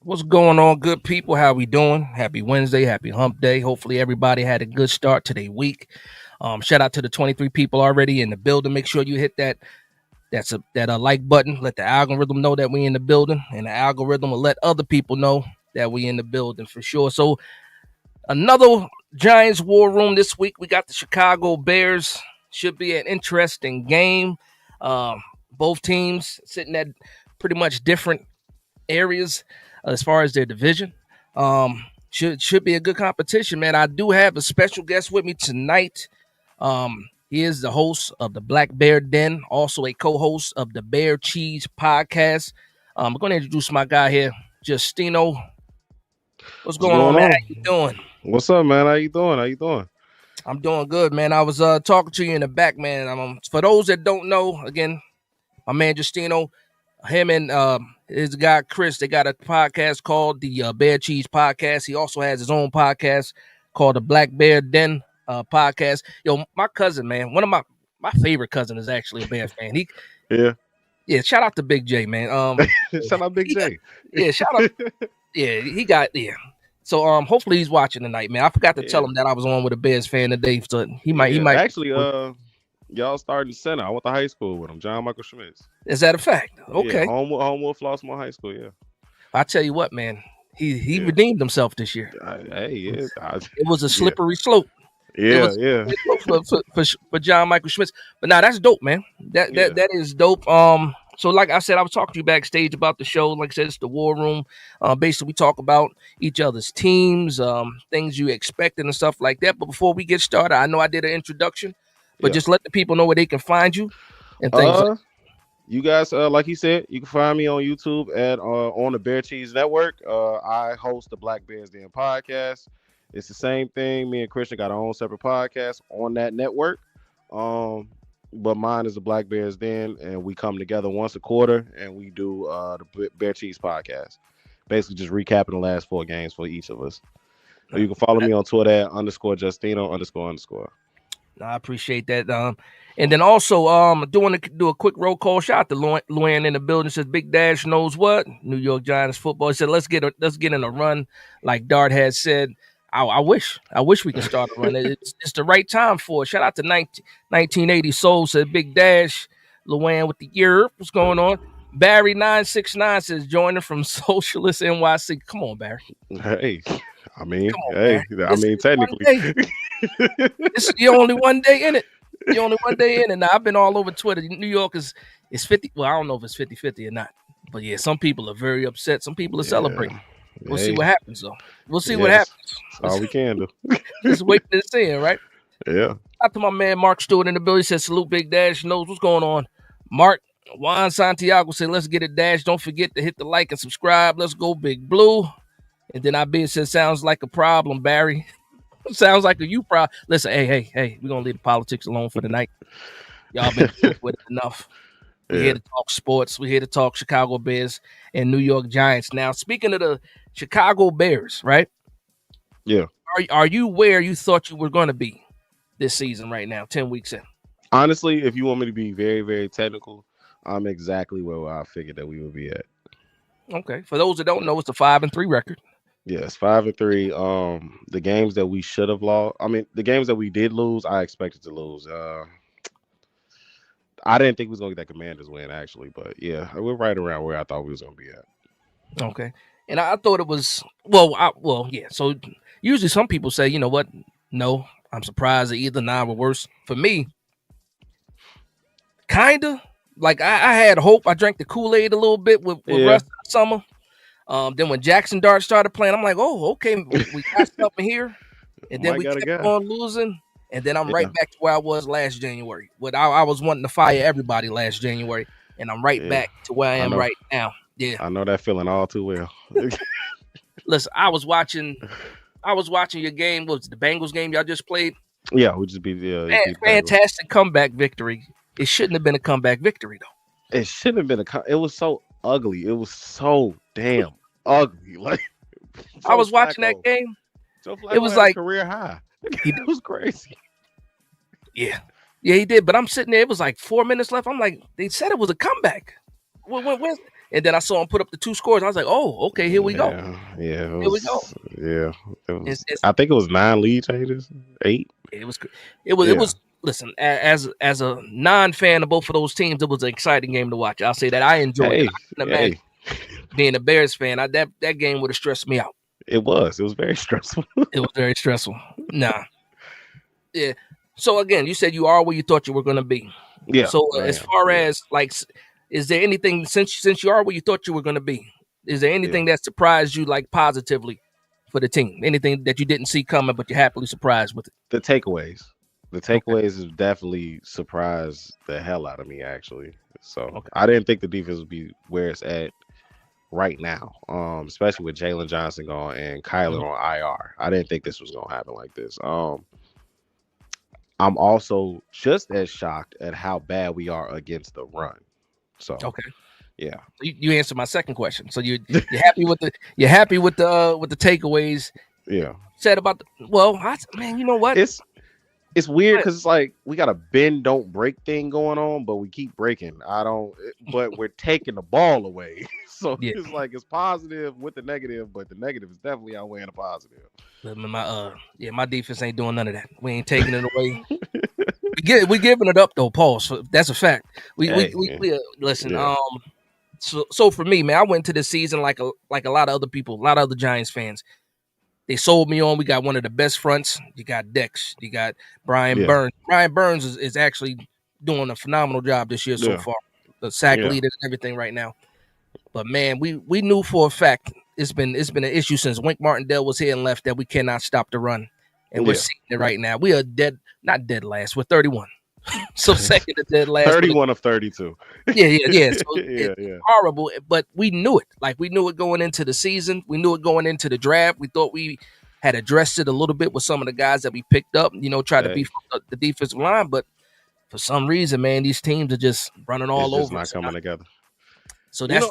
What's going on, good people? How we doing? Happy Wednesday, happy hump day. Hopefully everybody had a good start to their week. Shout out to the 23 people already in the building. Make sure you hit that like button. Let the algorithm know that we in the building, and the algorithm will let other people know that we in the building for sure. So another Giants war room this week. We got the Chicago Bears. Should be an interesting game. Both teams sitting at pretty much different areas as far as their division. Should be a good competition, man. I do have a special guest with me tonight. He is the host of the Black Bear Den, also a co-host of the BareCheese Podcast. I'm going to introduce my guy here, Justino. What's going on, man? How you doing? What's up, man? How you doing? I'm doing good, man. I was talking to you in the back, man. For those that don't know, again, my man Justino, him and his guy Chris, they got a podcast called the BareCheese Podcast. He also has his own podcast called the Black Bear Den Podcast. Yo, my cousin, man, one of my favorite cousin is actually a Bear fan. Yeah. Shout out to Big J, man. Shout out Big J. Shout out. Yeah. So hopefully he's watching tonight, man. I forgot to tell him that I was on with a Bears fan today, so he might actually. Y'all started center. I went to high school with him, John Michael Schmitz. Is that a fact? Okay. Yeah, Homewood Flossmoor High School, yeah. I tell you what, man, he redeemed himself this year. It was a slippery slope. Yeah. For John Michael Schmitz. But now that's dope, man. That is dope. So like I said, I was talking to you backstage about the show. Like I said, it's the War Room. Basically, we talk about each other's teams, things you expect and stuff like that. But before we get started, I know I did an introduction. But just let the people know where they can find you and things. You guys, like he said, you can find me on YouTube at on the BareCheese Network. I host the Black Bears Den Podcast. It's the same thing. Me and Christian got our own separate podcast on that network. But mine is the Black Bears Den, and we come together once a quarter and we do the BareCheese Podcast. Basically, just recapping the last 4 games for each of us. So you can follow me on Twitter at _Justino__. I appreciate that. And then also do a quick roll call. Shout out to Luann in the building. Says Big Dash knows what New York Giants football. He said let's get in a run like Dart had said. I wish we can start a run. It's the right time for it. Shout out to 1980 Soul. Said Big Dash. Luann with the year. What's going on? Barry 969 says joining from Socialist NYC. Come on, Barry. Hey. Technically. It's the only one day in it. Now, I've been all over Twitter. New York is 50. Well, I don't know if it's 50-50 or not. But yeah, some people are very upset. Some people are celebrating. We'll see what happens, though. We'll see what happens. That's all we can do. Just waiting to see it, right? Yeah. Out to my man Mark Stewart in the building. He says, salute Big Dash. Knows what's going on. Mark Juan Santiago said, let's get it, Dash. Don't forget to hit the like and subscribe. Let's go, Big Blue. And then I said, sounds like a problem, Barry. Sounds like a you problem. Listen, hey, we're going to leave the politics alone for the night. Y'all been with it enough. We're here to talk sports. We're here to talk Chicago Bears and New York Giants. Now, speaking of the Chicago Bears, right? Yeah. Are you where you thought you were going to be this season right now, 10 weeks in? Honestly, if you want me to be very, very technical, I'm exactly where I figured that we would be at. Okay. For those that don't know, it's a 5-3 record. Yes, 5-3. The games that we should have lost. I mean, the games that we did lose, I expected to lose. I didn't think we was gonna get that Commanders win, actually, but yeah, we're right around where I thought we was gonna be at. Okay, and I thought it was yeah. So usually some people say, you know what? No, I'm surprised that either 9 were worse. For me, kinda like I had hope. I drank the Kool-Aid a little bit with rest of the summer. Then when Jackson Dart started playing, I'm like, oh, okay, we got something here. And then we kept on losing. And then I'm right back to where I was last January. I was wanting to fire everybody last January. And I'm right back to where I am right now. Yeah. I know that feeling all too well. Listen, I was watching your game. What was it, the Bengals game y'all just played? Yeah, we just beat fantastic comeback victory. It shouldn't have been a comeback victory, though. It shouldn't have been it was so ugly. It was so damn ugly. Like I was watching that game. It was like career high. It was crazy. Yeah, he did. But I'm sitting there. It was like 4 minutes left. I'm like, they said it was a comeback. And then I saw him put up the 2 scores. I was like, oh, okay, here we go. Yeah, it Here we go. was. Yeah, it was. It's I think it was 9 lead changes, 8. it was Yeah. it was. Listen, as a non-fan of both of those teams, it was an exciting game to watch. I'll say that I enjoyed it. Hey, I can imagine being a Bears fan. That game would have stressed me out. it was. It was very stressful. It was very stressful. Nah. Yeah. So again, you said you are where you thought you were going to be. Yeah. So I as am. far Yeah. as like, is there anything since you are where you thought you were going to be? Is there anything Yeah. that surprised you like positively for the team? Anything that you didn't see coming, but you're happily surprised with it? The takeaways. The Okay. takeaways have definitely surprised the hell out of me, actually. So Okay. I didn't think the defense would be where it's at right now. Especially with Jalen Johnson gone and Kyler Mhm. on IR. I didn't think this was gonna happen like this. I'm also just as shocked at how bad we are against the run. So Okay. yeah. You answered my second question. So you're happy with the takeaways. Yeah. Said about man, you know what? It's weird because it's like we got a bend don't break thing going on, but we keep breaking. But we're taking the ball away. So Yeah. it's like it's positive with the negative, but the negative is definitely outweighing the positive. My defense ain't doing none of that. We ain't taking it away. we giving it up though, Paul. So that's a fact. Listen. Yeah. So for me, man, I went into this season like a lot of other people, a lot of other Giants fans. They sold me on. We got one of the best fronts. You got Dex. You got Brian Burns. Brian Burns is actually doing a phenomenal job this year so far. The sack leader and everything right now. But man, we knew for a fact it's been an issue since Wink Martindale was here and left that we cannot stop the run. And we're seeing it right now. We are not dead last. We're 31. So second to dead last. 31 of 32. Yeah. So It's horrible, but we knew it. Like we knew it going into the season. We knew it going into the draft. We thought we had addressed it a little bit with some of the guys that we picked up, try to beef up the defensive line. But for some reason, man, these teams are just running all over. It's not coming together. So that's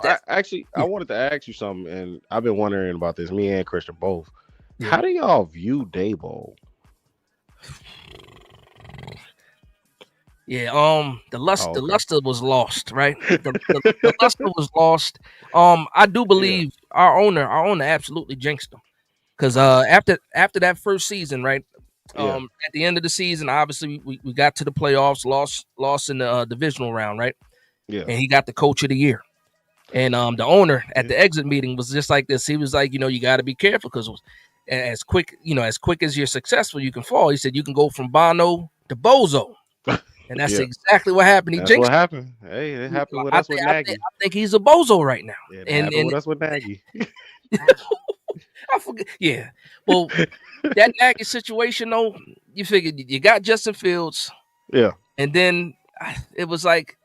I wanted to ask you something, and I've been wondering about this. Me and Christian both. Yeah. How do y'all view Daboll? Yeah, the luster was lost, right? The luster was lost. I do believe our owner absolutely jinxed him. Because after that first season, right? At the end of the season, obviously we got to the playoffs, lost in the divisional round, right? Yeah. And he got the coach of the year. And the owner at the exit meeting was just like this. He was like, you got to be careful because as quick as you're successful, you can fall. He said you can go from Bono to Bozo. And that's exactly what happened. That's what happened. Hey, it happened with us with Nagy. I think he's a bozo right now. Yeah, it happened with us with Nagy. I forget. Yeah. Well, that Nagy situation, though, you figured you got Justin Fields. Yeah. And then it was like,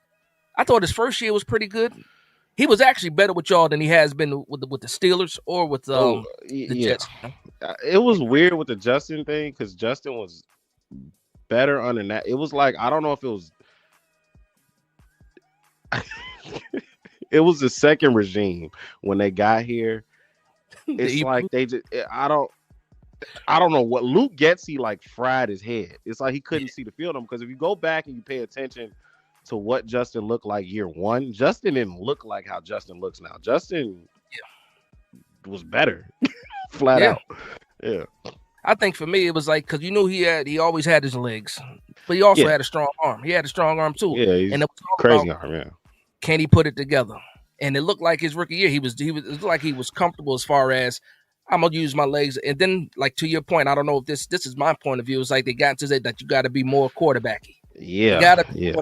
I thought his first year was pretty good. He was actually better with y'all than he has been with the Steelers or with the Jets. It was weird with the Justin thing because Justin was better under that. It was like, I don't know if it was it was the second regime when they got here. It's like they just I don't know what Luke Getsy like fried his head. It's like he couldn't see the field because if you go back and you pay attention to what Justin looked like year one, Justin didn't look like how Justin looks now. Justin was better. Flat out. Yeah. I think for me it was like because he always had his legs, but he also had a strong arm. He had a strong arm too. Yeah, he's and it was crazy arm. Yeah. Can he put it together? And it looked like his rookie year, it looked like he was comfortable as far as I'm gonna use my legs. And then, like to your point, I don't know if this is my point of view. It's like they got to say that you got to be more quarterbacky. Yeah, you got to be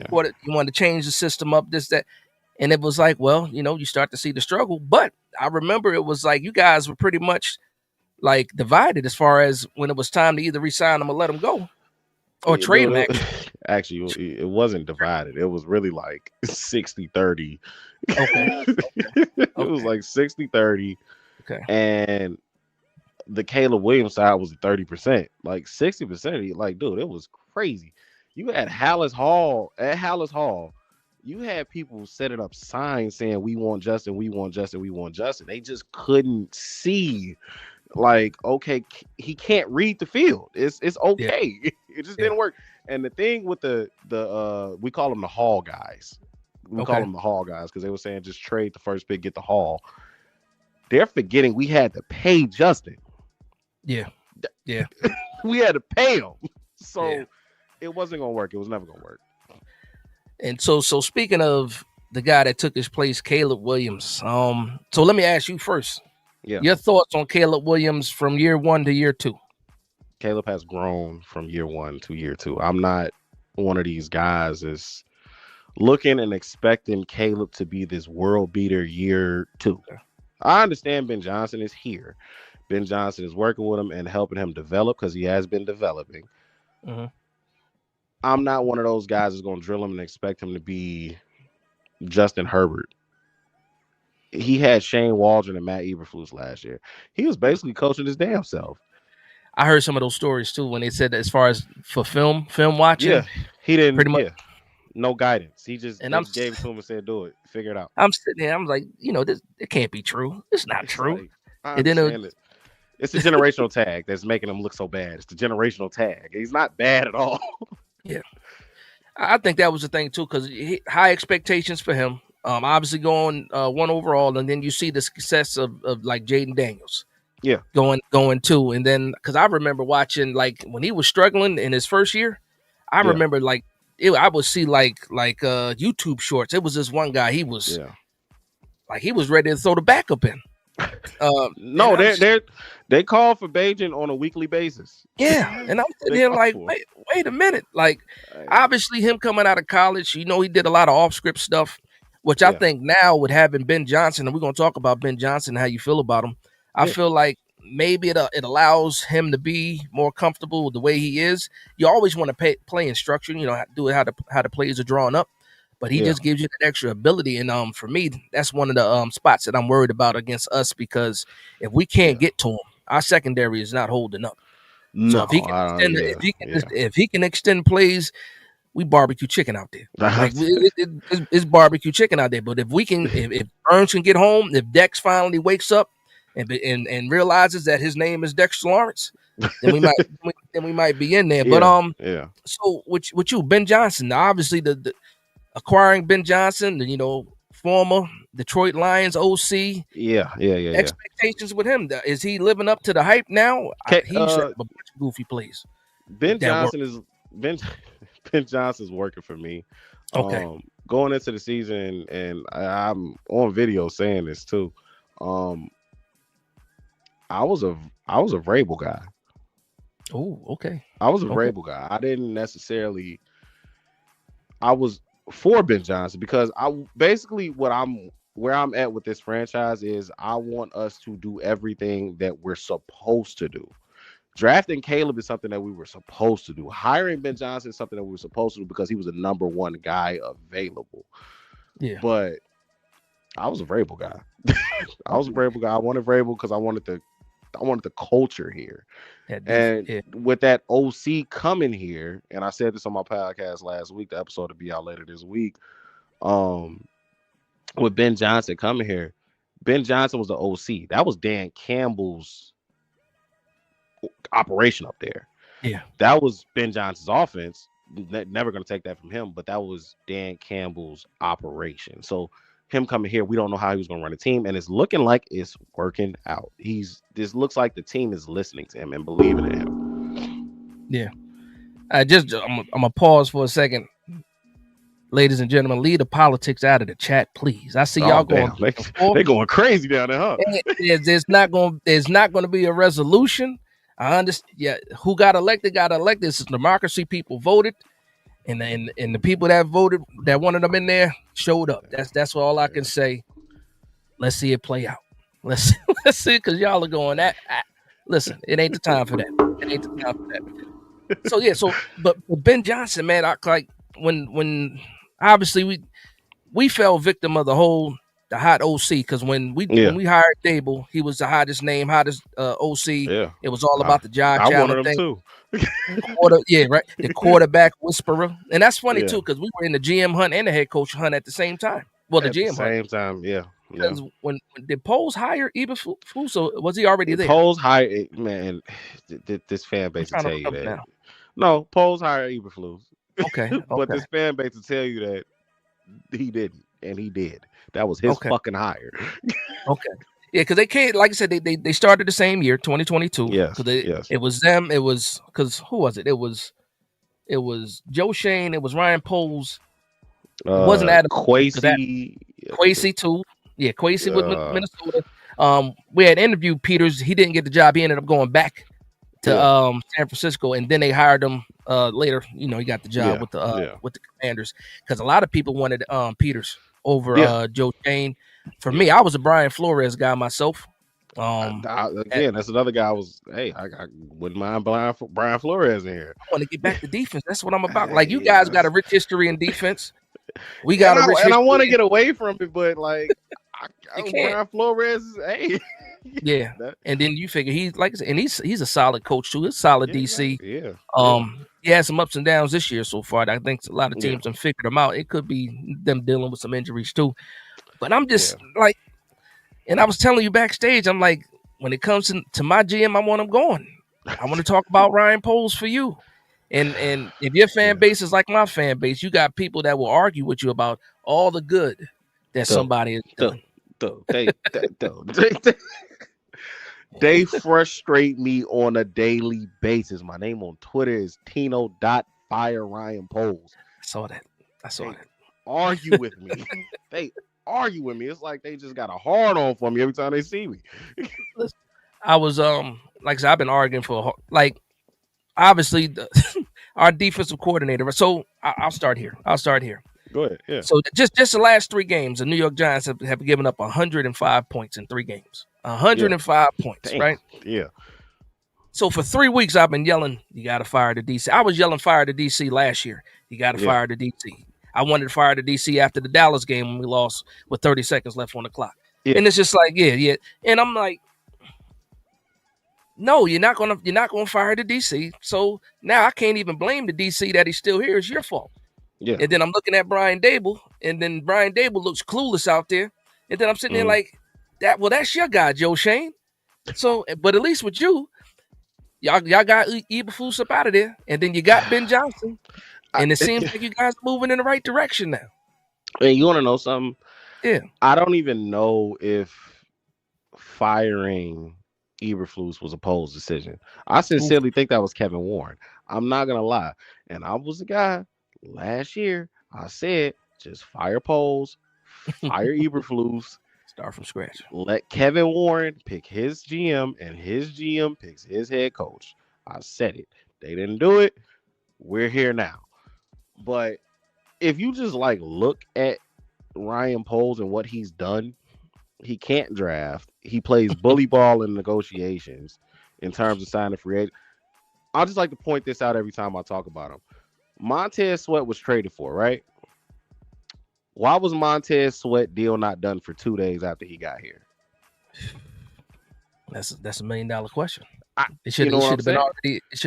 quarter. You want to change the system up, this that, and it was like, well, you start to see the struggle. But I remember it was like you guys were pretty much like divided as far as when it was time to either resign him or let him go. Or trade him, actually, it wasn't divided. It was really like 60-30. Okay. It was like 60-30. Okay. And the Caleb Williams side was 30%. Like 60%. Like, dude, it was crazy. You had Hallis Hall. At Hallis Hall, you had people setting up signs saying, we want Justin, we want Justin, we want Justin. They just couldn't see. Like, okay, he can't read the field. It's okay. It just didn't work. And the thing with the we call them the Hall guys. We call Okay. them the haul guys because they were saying just trade the first pick, get the haul. They're forgetting we had to pay Justin. Yeah. Yeah. We had to pay him. So Yeah. it wasn't gonna work. It was never gonna work. And so speaking of the guy that took his place, Caleb Williams. So let me ask you first. Yeah. Your thoughts on Caleb Williams from year 1 to year 2? Caleb has grown from year 1 to year 2. I'm not one of these guys is looking and expecting Caleb to be this world beater year 2. I understand Ben Johnson is here. Ben Johnson is working with him and helping him develop because he has been developing. Mm-hmm. I'm not one of those guys that's going to drill him and expect him to be Justin Herbert. He had Shane Waldron and Matt Eberflus last year. He was basically coaching his damn self. I heard some of those stories too when they said that as far as for film watching. Yeah, he didn't. Pretty much. Yeah, no guidance. He just And they gave it to him and said, "Do it, figure it out." I'm sitting there. I'm like, this it can't be true. It's not true. Like, I and then understand it. It's the generational tag that's making him look so bad. It's the generational tag. He's not bad at all. Yeah, I think that was the thing too, because high expectations for him. Obviously going 1 overall, and then you see the success of like Jaden Daniels. Yeah, going 2, and then because I remember watching like when he was struggling in his first year, I remember like I would see like YouTube shorts. It was this one guy. He was like he was ready to throw the backup in. No, they call for Bajan on a weekly basis. Yeah, and I'm sitting here like, wait a minute. Like, obviously, him coming out of college, he did a lot of off script stuff, which I think now with having Ben Johnson, and we're gonna talk about Ben Johnson and how you feel about him. I feel like maybe it allows him to be more comfortable with the way he is. You always want to play in structure, do it how the plays are drawn up. But he just gives you that extra ability, and for me, that's one of the spots that I'm worried about against us, because if we can't get to him, our secondary is not holding up. So if he can extend plays, we barbecue chicken out there. Like it's barbecue chicken out there. But if we can, if Burns can get home, if Dex finally wakes up and realizes that his name is Dexter Lawrence, then we might be in there. But so with you, Ben Johnson, obviously the acquiring Ben Johnson, former Detroit Lions OC. Yeah. Expectations with him. Is he living up to the hype now? He should have a bunch of goofy plays. Ben Johnson's working for me. Okay. Going into the season, and I'm on video saying this too. I was a Vrabel guy. Oh, okay. I was a Vrabel guy. I didn't necessarily. I was for Ben Johnson because I basically where I'm at with this franchise is I want us to do everything that we're supposed to do. Drafting Caleb is something that we were supposed to do. Hiring Ben Johnson is something that we were supposed to do because he was the number 1 guy available. Yeah. But I was a Vrabel guy. I was a Vrabel guy. I wanted Vrabel because I wanted the culture here. With that OC coming here, and I said this on my podcast last week, the episode will be out later this week. With Ben Johnson coming here, Ben Johnson was the OC. That was Dan Campbell's operation up there. Yeah. That was Ben Johnson's offense. Never going to take that from him, but that was Dan Campbell's operation. So him coming here, we don't know how he was going to run a team, and it's looking like it's working out. This looks like the team is listening to him and believing in him. Yeah. I'm gonna pause for a second. Ladies and gentlemen, leave the politics out of the chat, please. I see y'all going. They're going crazy down there, huh? There's not going to be a resolution. I understand. Yeah, who got elected got elected. This is democracy. People voted, and the people that voted that wanted them in there showed up. That's all I can say. Let's see it play out. Let's see, because y'all are going that. Listen, it ain't the time for that. So but Ben Johnson, man, like when obviously we fell victim of the hot OC, because when we hired Dable, he was the hottest OC. Yeah. It was all about the Josh Allen thing. Too. The quarterback whisperer, and that's funny too, because we were in the GM hunt and the head coach hunt at the same time. Well, the GM hunt. Same time, yeah. Because when did Poles hire Eberflus? So was he already there? Poles hired, man. This fan base will tell you that. No, Poles hired Eberflus. Okay. But this fan base will tell you that he didn't, and he did. That was his Okay. fucking hire. Okay. Yeah, because they can't. Like I said, they started the same year, 2022. Yes, Because yes. it was them. It was because who was it? It was Joe Shane. It was Ryan Poles. It wasn't Adam because that Quasi. Quasey too. Yeah, Quasey with Uh, Minnesota. We had interviewed Peters. He didn't get the job. He ended up going back to yeah, San Francisco, and then they hired him later. He got the job yeah, yeah, with the Commanders because a lot of people wanted Peters over yeah, Joe Shane. For yeah. me, I was a Brian Flores guy myself. At, Again, that's another guy. I wouldn't mind Brian Flores in here. I want to get back to defense. That's what I'm about. Like you guys got a Yes. rich history in defense. We Yeah, got a rich I want to history. get away from it, but like, You can't. Brian Flores is hey. Yeah, That, and then you figure he's like, and he's a solid coach too. He's a solid yeah, DC. exactly. Yeah, He had some ups and downs this year so far. I think a lot of yeah, teams have figured him out. It could be them dealing with some injuries too. But I'm yeah, just like, and I was telling you backstage, I'm like, when it comes to my GM, I want him going. I want to talk about Ryan Poles for you. And if your fan yeah. base is like my fan base, you got people that will argue with you about all the good that Though, somebody has done. They frustrate me on a daily basis. My name on Twitter is Tino.Fire Ryan Poles. I saw that. They argue with me. They argue with me. It's like they just got a hard on for me every time they see me. I was like I said, I've been arguing for like obviously our defensive coordinator. So I'll start here. Go ahead. Yeah. So just the last 3 games, the New York Giants have given up 105 points in 3 games. 105 points, Damn. right? Yeah. So for 3 weeks, I've been yelling, "You got to fire the DC." I was yelling, "Fire the DC" last year. You got to fire the DC. I wanted to fire the DC after the Dallas game when we lost with 30 seconds left on the clock. Yeah. And it's just like, yeah. And I'm like, no, you're not gonna fire the DC. So now I can't even blame the DC that he's still here. It's your fault. Yeah. And then I'm looking at Brian Dable, and then Brian Dable looks clueless out there. And then I'm sitting there like, that's your guy, Joe Shane. So, but at least with you, y'all got Eberflus up out of there, and then you got Ben Johnson, and it seems like you guys are moving in the right direction now. And you want to know something? Yeah. I don't even know if firing Eberflus was a Poles decision. I sincerely think that was Kevin Warren. I'm not gonna lie, and I was the guy last year. I said just fire Poles, fire Eberflus, start from scratch. let Kevin Warren pick his GM, and his GM picks his head coach. I said it. They didn't do it. We're here now. But if you just like look at Ryan Poles and what he's done, he can't draft. He plays bully ball in negotiations in terms of signing free agent. I just like to point this out every time I talk about him. Montez Sweat was traded for, right? Why was Montez Sweat deal not done for 2 days after he got here? That's $1 million question. It should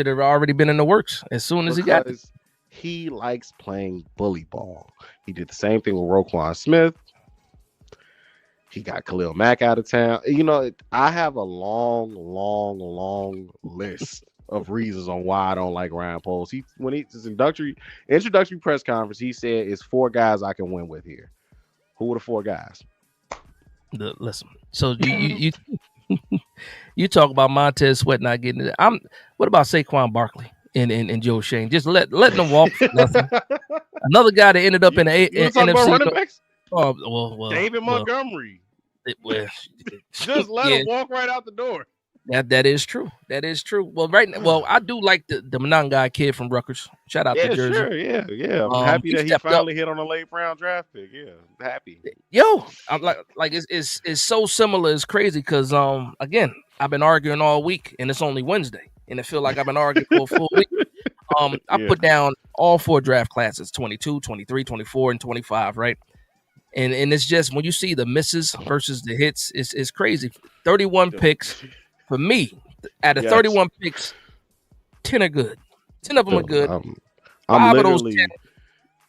have already been in the works as soon as he got it. He likes playing bully ball. He did the same thing with Roquan Smith. He got Khalil Mack out of town. I have a long list of reasons on why I don't like Ryan Poles. When his introductory press conference, he said it's 4 guys I can win with here. Who were the 4 guys? Listen, so you you talk about Montez Sweat not getting it. What about Saquon Barkley and Joe Shane? Just letting them walk for nothing. Another guy that ended up in the NFC. About running backs? Oh well, David Montgomery. Just let him walk right out the door. That is true. Well, I do like the Monangai kid from Rutgers. Shout out to Jersey. Sure, yeah. I'm happy that he finally hit on a late round draft pick. Yeah, happy. Yo, I'm like it's so similar. It's crazy because again, I've been arguing all week and it's only Wednesday, and it feels like I've been arguing for a full week. I put down all 4 draft classes: 22, 23, 24, and 25. Right. And it's just when you see the misses versus the hits, it's crazy. 31 picks for me. Out of 31 picks, 10 are good. 10 of them are good. I'm 5 literally of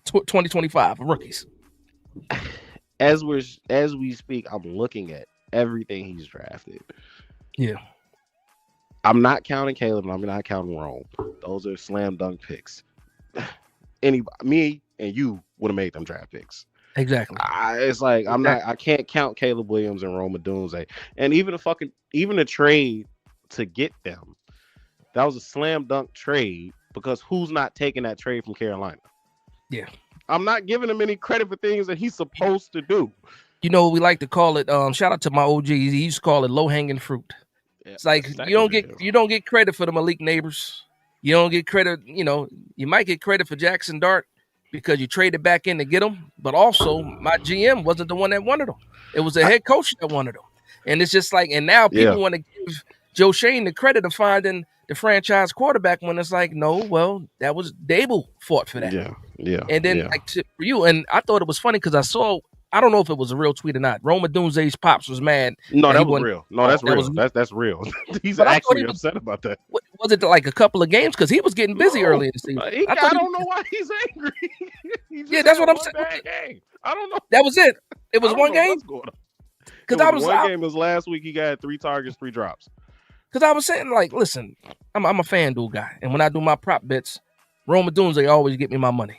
those 10, 2025 rookies. As we speak, I'm looking at everything he's drafted. Yeah. I'm not counting Caleb and I'm not counting Rome. Those are slam dunk picks. Me and you would have made them draft picks. Exactly. It's like I can't count Caleb Williams and Rome Odunze, and even a trade to get them. That was a slam dunk trade because who's not taking that trade from Carolina? Yeah. I'm not giving him any credit for things that he's supposed to do. You know, we like to call it. Shout out to my OGs. He used to call it low hanging fruit. Yeah, It's like you don't get credit for the Malik Neighbors. You don't get credit. You know, you might get credit for Jackson Dart because you traded back in to get him. But also, my GM wasn't the one that wanted him. It was the head coach that wanted him. And it's just like, and now people want to give Joe Shane the credit of finding the franchise quarterback when it's like, no, well, that was Dable fought for that. Yeah. And then like for you, and I thought it was funny because I don't know if it was a real tweet or not. Rome Odunze's pops was mad. No, that was real. No, that's real. That's real. He's actually upset about that. Was it like a couple of games? Because he was getting busy early in the season. I don't know why he's angry. Yeah, that's what I'm saying. I don't know. That was it. It was one game. Because I was one game. It was last week. He got 3 targets, 3 drops. Because I was saying, like, listen, I'm a FanDuel guy, and when I do my prop bets, Rome Odunze always get me my money.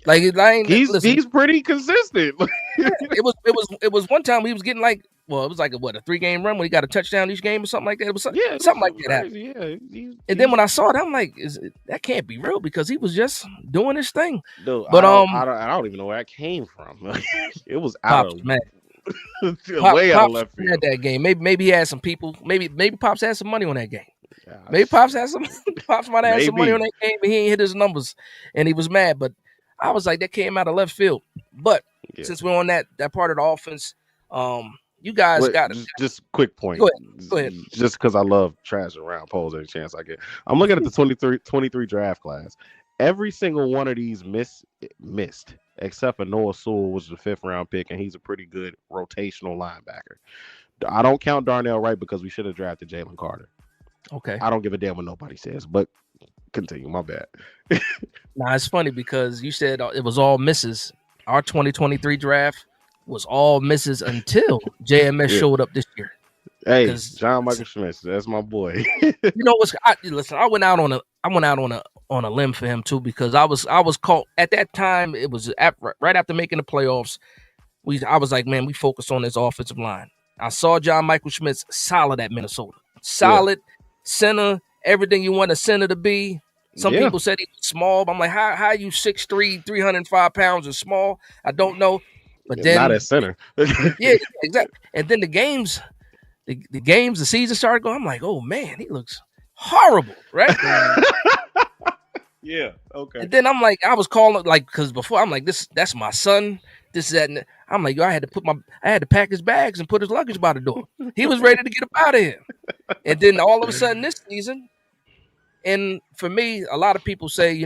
Like he's pretty consistent. it was one time he was getting like, well, it was like a 3-game run when he got a touchdown each game or something like that. It was something like that happened. Yeah, and then when I saw it, I'm like, that can't be real because he was just doing his thing. Dude, but I don't even know where that came from. It was out of man. way out of left field. Had that game. Maybe he had some people. Maybe Pops had some money on that game. Maybe Pops might have had some money on that game, but he ain't hit his numbers, and he was mad. But I was like, that came out of left field. But since we're on that part of the offense, you guys got it. Just quick point. Go ahead. Just because I love trash around polls any chance I get. I'm looking at the 23 draft class. Every single one of these missed, except for Noah Sewell, which was the 5th round pick, and he's a pretty good rotational linebacker. I don't count Darnell Wright because we should have drafted Jalen Carter. Okay. I don't give a damn what nobody says, but continue. My bad. Nah, it's funny because you said it was all misses. Our 2023 draft was all misses until JMS showed up this year. Hey, John Michael Schmitz, that's my boy. You know what's? Listen, I went out on a limb for him too because I was caught at that time. It was right after making the playoffs. I was like, man, we focus on this offensive line. I saw John Michael Schmitz solid at Minnesota, solid center, everything you want a center to be. Some people said he was small, but I'm like, how are you 6'3", 305 pounds and small? I don't know. But then not at center. Yeah, exactly. And then the season started going. I'm like, oh man, he looks horrible, right? Yeah, okay. And then I'm like, I was calling like because before I'm like, that's my son. This that. And I'm like, I had to pack his bags and put his luggage by the door. He was ready to get up out of here. And then all of a sudden this season, and for me, a lot of people say,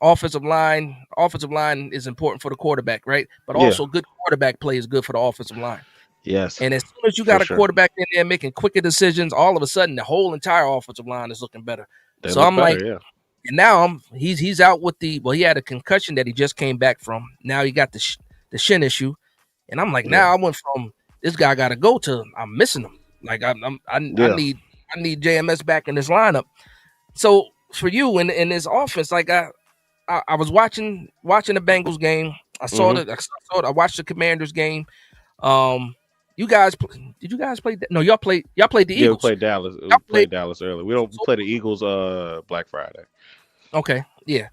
offensive line is important for the quarterback, right? But also good quarterback play is good for the offensive line. Yes. And as soon as you got a quarterback in there making quicker decisions, all of a sudden the whole entire offensive line is looking better. So I'm like, and now he's out with he had a concussion that he just came back from. Now he got the shin issue, and I'm like, now I went from this guy got to go to I'm missing him. Like I need JMS back in this lineup. So for you in this offense, like I was watching the Bengals game. I saw I watched the Commanders game. You guys did you guys play? No, y'all played the Eagles. Yeah, we played Dallas. We played Dallas early. We play the Eagles Black Friday. Okay, yeah.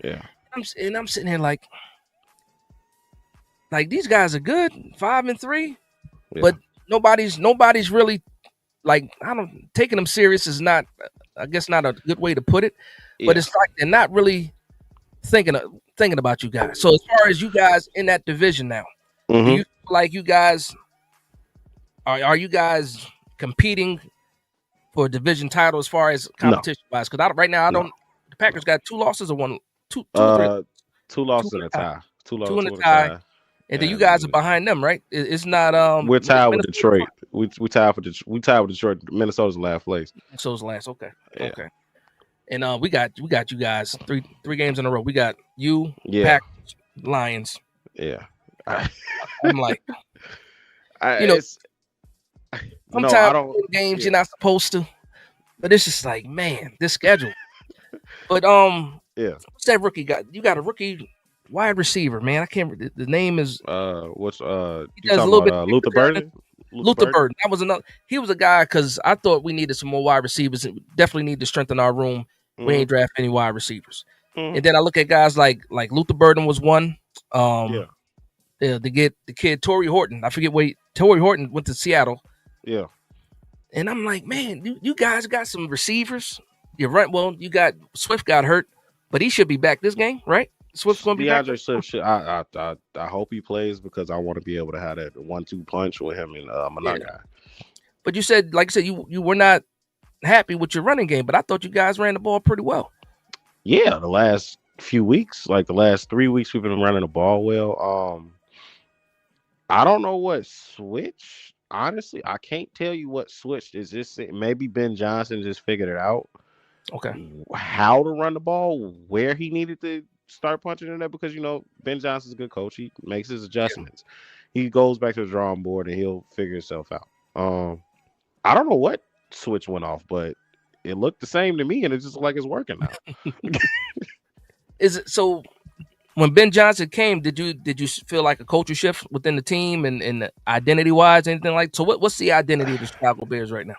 I'm sitting here like these guys are good, 5-3, but nobody's really like taking them serious is not, I guess, not a good way to put it. But it's like they're not really thinking about you guys. So as far as you guys in that division now, do you feel like you guys are you guys competing for a division title as far as competition wise? Because right now the Packers got 2 losses or 2 or 3? 2 losses and a tie. 2 losses and a tie. And then you guys are behind them, right? It's not. We're tied with Detroit. We tied with Detroit. Minnesota's last place. Minnesota's last. Okay. Yeah. Okay. And we got you guys 3 games in a row. We got you, Packers, Lions. Yeah. I'm like, sometimes games you're not supposed to, but it's just like, man, this schedule. But what's that rookie got? You got a rookie wide receiver, man. I can't. The name is. What's He you does a talking little bit about? of Luther returning. Burden? Luther Luther Burden? Burden. That was another. He was a guy because I thought we needed some more wide receivers. And definitely need to strengthen our room. We Mm-hmm. ain't draft any wide receivers. Mm-hmm. And then I look at guys like Luther Burden was one. Yeah. To get the kid Torrey Horton. I forget where Torrey Horton went to Seattle. Yeah. And I'm like, man, you guys got some receivers. You're right. Well, you got Swift got hurt, but he should be back this game, right? Swift's gonna be back. DeAndre Swift should. I hope he plays because I want to be able to have that 1-2 punch with him and Yeah. Managa. But you said, like I said, you were not happy with your running game, but I thought you guys ran the ball pretty well. Yeah, the last few weeks, like the last 3 weeks, we've been running the ball well. I don't know what switched. Honestly, I can't tell you what switched. Is this maybe Ben Johnson just figured it out? Okay. How to run the ball, where he needed to start punching in there, because Ben Johnson's a good coach. He makes his adjustments. He goes back to the drawing board and he'll figure himself out. I don't know what switch went off, but it looked the same to me, and it's just like it's working now. Is it so? When Ben Johnson came, did you feel like a culture shift within the team and identity wise, anything like? So what's the identity of the Chicago Bears right now?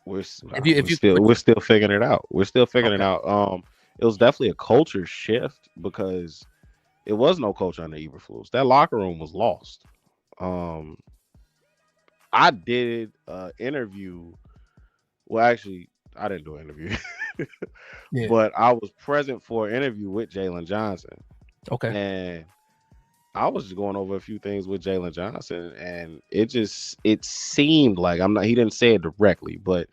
We're still figuring it out. We're still figuring it out. It was definitely a culture shift because it was no culture under Eberflus. That locker room was lost. I did an interview. Well, actually, I didn't do an interview, but I was present for an interview with Jalen Johnson. Okay. And I was just going over a few things with Jalen Johnson, and it seemed like he didn't say it directly, but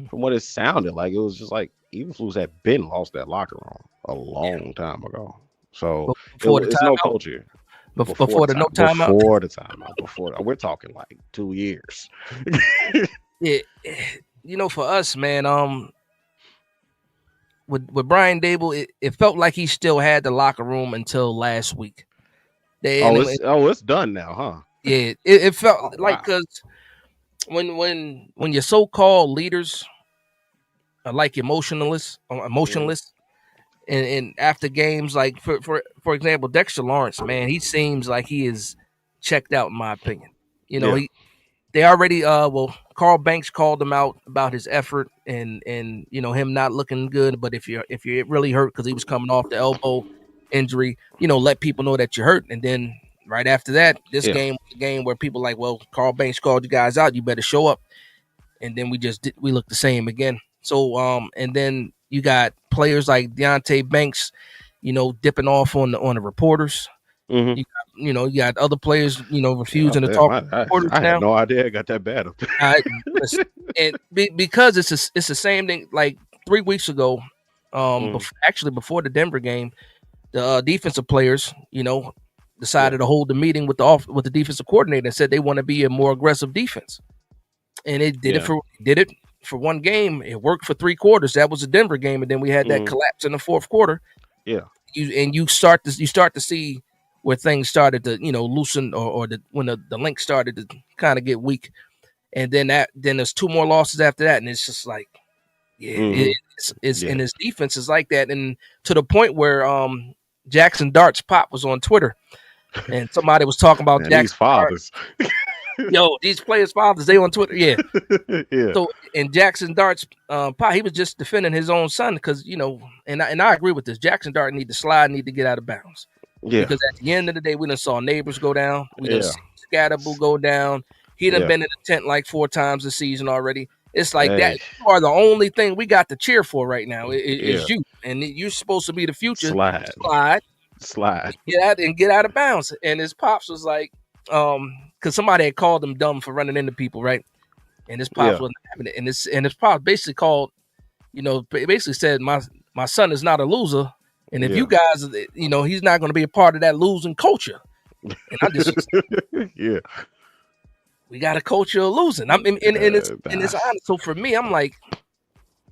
from what it sounded like, it was just like Eberflus had been lost that locker room a long time ago. So it's no culture. Before the timeout. Before the timeout. We're talking like 2 years. Yeah, for us, man, with Brian Dable, it felt like he still had the locker room until last week. It's done now, huh? Yeah, it felt like, because when your so-called leaders are like emotionless, and after games, like for example, Dexter Lawrence, man, he seems like he is checked out in my opinion. They already Carl Banks called him out about his effort and him not looking good. But if you're really hurt because he was coming off the elbow injury, let people know that you're hurt. And then right after that, this game was a game where people like, well, Carl Banks called you guys out, you better show up. And then we looked the same again. So and then you got players like Deontay Banks, dipping off on the reporters. Mm-hmm. You got other players, refusing to talk. I had no idea it got that bad up there. And because it's the same thing. Like 3 weeks ago, before the Denver game, the defensive players, decided to hold the meeting with the defensive coordinator and said they want to be a more aggressive defense. And it did it for one game. It worked for 3 quarters. That was the Denver game, and then we had that collapse in the fourth quarter. Yeah, you start to see where things started to loosen, or when the link started to kind of get weak, and then there's 2 more losses after that, and it's just like, it's and his defense is like that, and to the point where Jackson Dart's pop was on Twitter, and somebody was talking about Jackson fathers. Yo, these players' fathers, they on Twitter, yeah. Yeah. So, and Jackson Dart's pop, he was just defending his own son because and I agree with this. Jackson Dart need to get out of bounds. Yeah. Because at the end of the day, we done saw Neighbors go down. We done see Scatterboo go down. He done been in the tent like 4 times this season already. It's like that. You are the only thing we got to cheer for right now. Is you, and you're supposed to be the future. Slide. Get out of bounds. And his pops was like, because somebody had called him dumb for running into people, right? And his pops wasn't having it. And his pops basically called, basically said, my son is not a loser. And if you guys, he's not going to be a part of that losing culture. And I just, we got a culture of losing. It's honest. So for me, I'm like,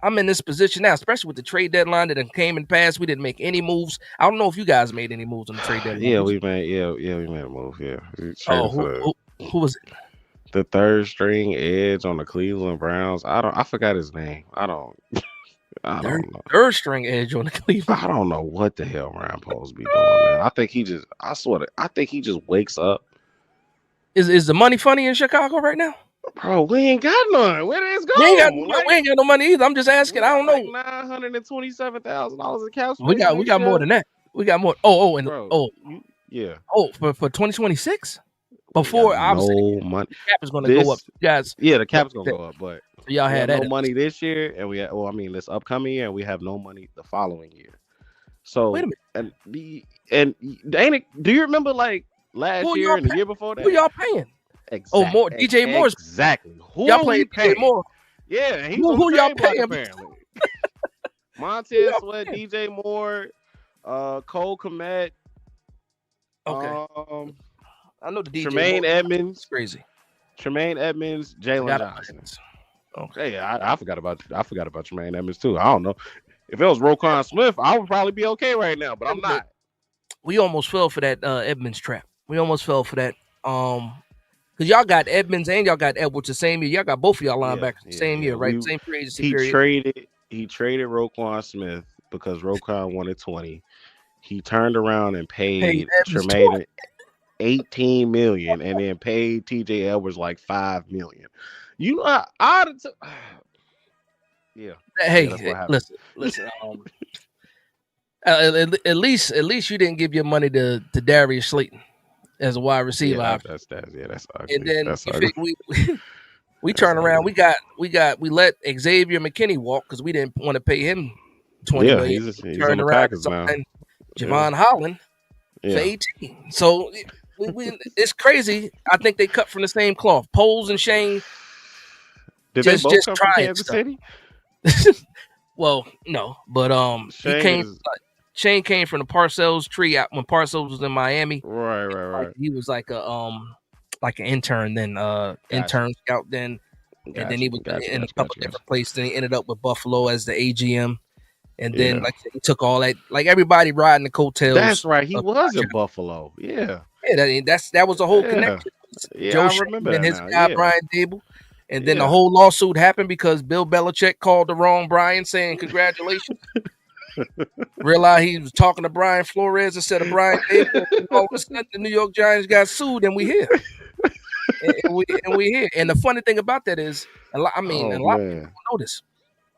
I'm in this position now, especially with the trade deadline that came and passed. We didn't make any moves. I don't know if you guys made any moves on the trade deadline. We made a move. Yeah. Who was it? The 3rd string edge on the Cleveland Browns. I forgot his name. I don't. I don't know. Third string edge on the Cleveland. I don't know what the hell Ryan Poles be doing, man. I think he just wakes up. Is the money funny in Chicago right now? Bro, we ain't got none. Where did it We ain't got go? we ain't got no money either. I'm just asking. I don't know. $927,000 in cap We space. got more than that. We got more. For 2026. Before obviously no money. The cap is going to go up, guys. Yeah, the cap's going to go up, but y'all had no money this year, and this upcoming year, and we have no money the following year. So wait a minute, do you remember like last year and the year before that? Who y'all paying? Exactly. Oh, more DJ Moore's exactly. Who y'all playing DJ Moore? Yeah, and he's who y'all paying? Apparently. Montez Sweat, DJ Moore, Cole Kmet. Okay. I know the DJ Tremaine Moore. Edmonds. It's crazy. Tremaine Edmonds, Jalen Johnson. Okay. Hey, I forgot about Tremaine Edmonds too. I don't know. If it was Roquan Smith, I would probably be okay right now, but I'm not. We almost fell for that Edmonds trap. We almost fell for that. Because y'all got Edmonds and y'all got Edwards the same year. Y'all got both of y'all linebackers the same year, right? Same free agency period. He traded Roquan Smith because Roquan wanted 20. He turned around and paid Tremaine $18 million and then paid TJ Edwards like $5 million. You know, yeah. Hey, listen. At least you didn't give your money to Darius Slayton as a wide receiver. Yeah, that's ugly. And then that's we turn around. We let Xavier McKinney walk because we didn't want to pay him $20 million. He's on the Packers now. Javon Holland for 18. So it's crazy. I think they cut from the same cloth. Poles and Shane. Did they both come from Kansas City? Well, no, but Shane came from the Parcells tree out when Parcells was in Miami. Right. He was like an intern then, intern scout then, and then he was in a couple different places. Then he ended up with Buffalo as the AGM, and then he took all that, like everybody riding the coattails. That's right. He was in Buffalo. Yeah. That was a whole connection. Yeah, Joe I remember and that his now. guy Brian Dable. And then the whole lawsuit happened because Bill Belichick called the wrong Brian saying congratulations. Realized he was talking to Brian Flores instead of Brian Dable. And all of a sudden the New York Giants got sued and we here. and we here. And the funny thing about that is, a lot of people don't know this.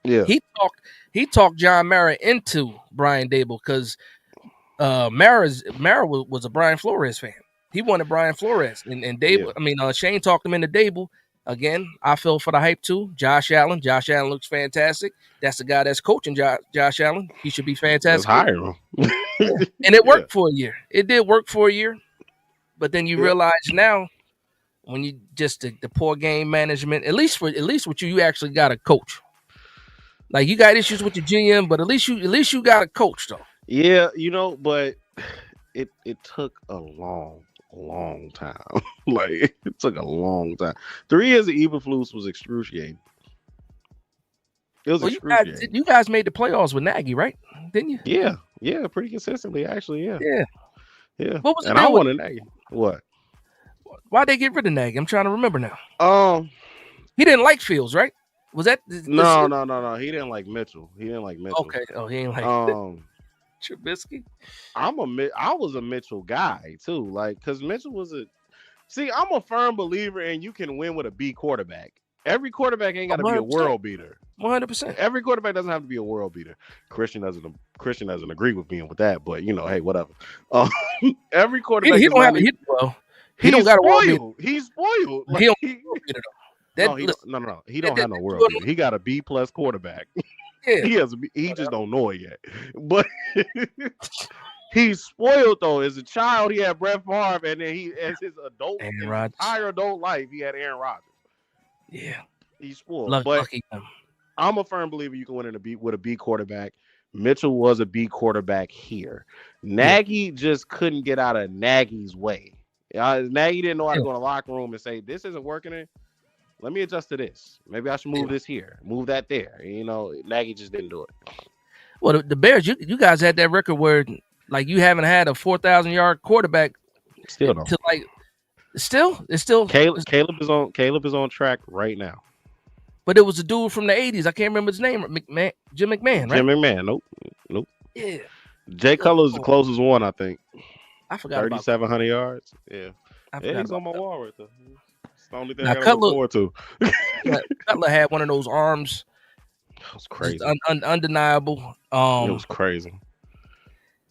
Yeah. He talked John Mara into Brian Dable because Mara was a Brian Flores fan. He wanted Brian Flores and Dable. Shane talked him into Dable. Again, I fell for the hype too. Josh Allen looks fantastic. That's the guy that's coaching Josh Allen. He should be fantastic. Let's hire him. And it worked for a year. It did work for a year. But then you realize now, when you just the poor game management, at least with you actually got a coach. Like you got issues with your GM, but at least you got a coach though. Yeah, but it took a long time. Like it took a long time. 3 years of Eberflus was excruciating. It was excruciating. You guys made the playoffs with Nagy, right? Didn't you? Yeah, pretty consistently actually. Yeah. What was I wanted Nagy. What? Why'd they get rid of Nagy? I'm trying to remember now. He didn't like Fields, right? Was that No. He didn't like Mitchell. Okay. Oh, he didn't like Trubisky. I was a Mitchell guy too, like because Mitchell was I'm a firm believer in you can win with a B quarterback. Every quarterback ain't got to be a world beater. 100%. Every quarterback doesn't have to be a world beater. Christian doesn't agree with me with that, but hey, whatever. Every quarterback. He don't have a He don't got a world beater. He's spoiled. He don't have a world beater though. No. He don't have no world beater. He got a B+ quarterback. Yeah. He just don't know it yet. But he's spoiled though. As a child, he had Brett Favre, and then as his entire adult life, he had Aaron Rodgers. Yeah, he's spoiled. Lucky him. I'm a firm believer you can win with a B quarterback. Mitchell was a B quarterback here. Nagy just couldn't get out of Nagy's way. Nagy didn't know how to go in the locker room and say, "This isn't working. Let me adjust to this. Maybe I should move this here, move that there." Nagy just didn't do it. Well, the Bears, you guys had that record where like you haven't had a 4,000-yard quarterback. Still don't. It's still. Caleb is on track right now. But it was a dude from the 80s. I can't remember his name. Jim McMahon, right? Jim McMahon. Nope. Yeah. Jay Cutler's the closest one, I think. I forgot about 3,700 yards. Yeah. I forgot He's on my that. wall right there. It's the only thing Now I gotta look forward to. Cutler had one of those arms. That was crazy. Undeniable. It was crazy.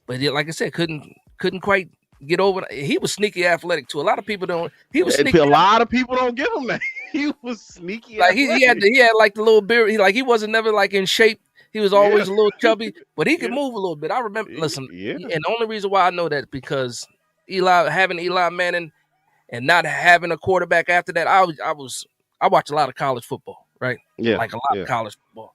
But like I said, couldn't quite get over. He was sneaky athletic too. A lot of people don't. He was sneaky. A lot of people don't give him that. He was sneaky. Like he had like the little beard. He wasn't never like in shape. He was always a little chubby, but he could move a little bit. I remember. Listen, and the only reason why I know that because having Eli Manning and not having a quarterback after that. I watched a lot of college football, right? Yeah, like a lot of college football.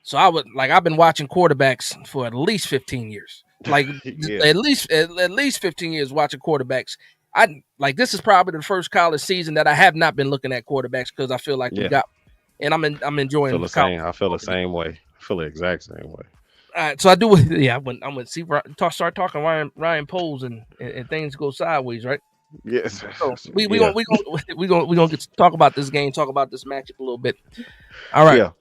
So I've been watching quarterbacks for at least 15 years. Like at least 15 years watching quarterbacks. This is probably the first college season that I have not been looking at quarterbacks because I feel like we got, and I'm enjoying the same. I feel the same way. I feel the exact same way. All right, so I do. Yeah, I'm gonna start talking Ryan Poles and things go sideways, right? Yes. So we gonna get to talk about this game, talk about this matchup a little bit. All right. Yeah.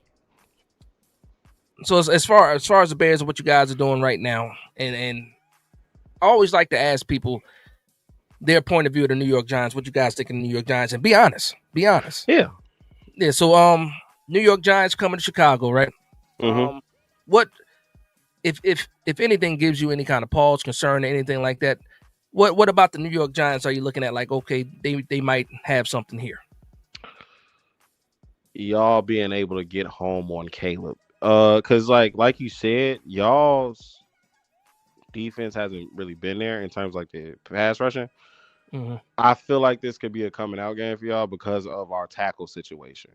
So as far as the Bears and what you guys are doing right now, and I always like to ask people their point of view of the New York Giants, what you guys think of the New York Giants, and be honest. Yeah. Yeah. So New York Giants coming to Chicago, right? Mm-hmm. What if anything gives you any kind of pause, concern, or anything like that? What about the New York Giants are you looking at like, okay, they might have something here? Y'all being able to get home on Caleb. Because like you said, y'all's defense hasn't really been there in terms of like the pass rushing. Mm-hmm. I feel like this could be a coming out game for y'all because of our tackle situation.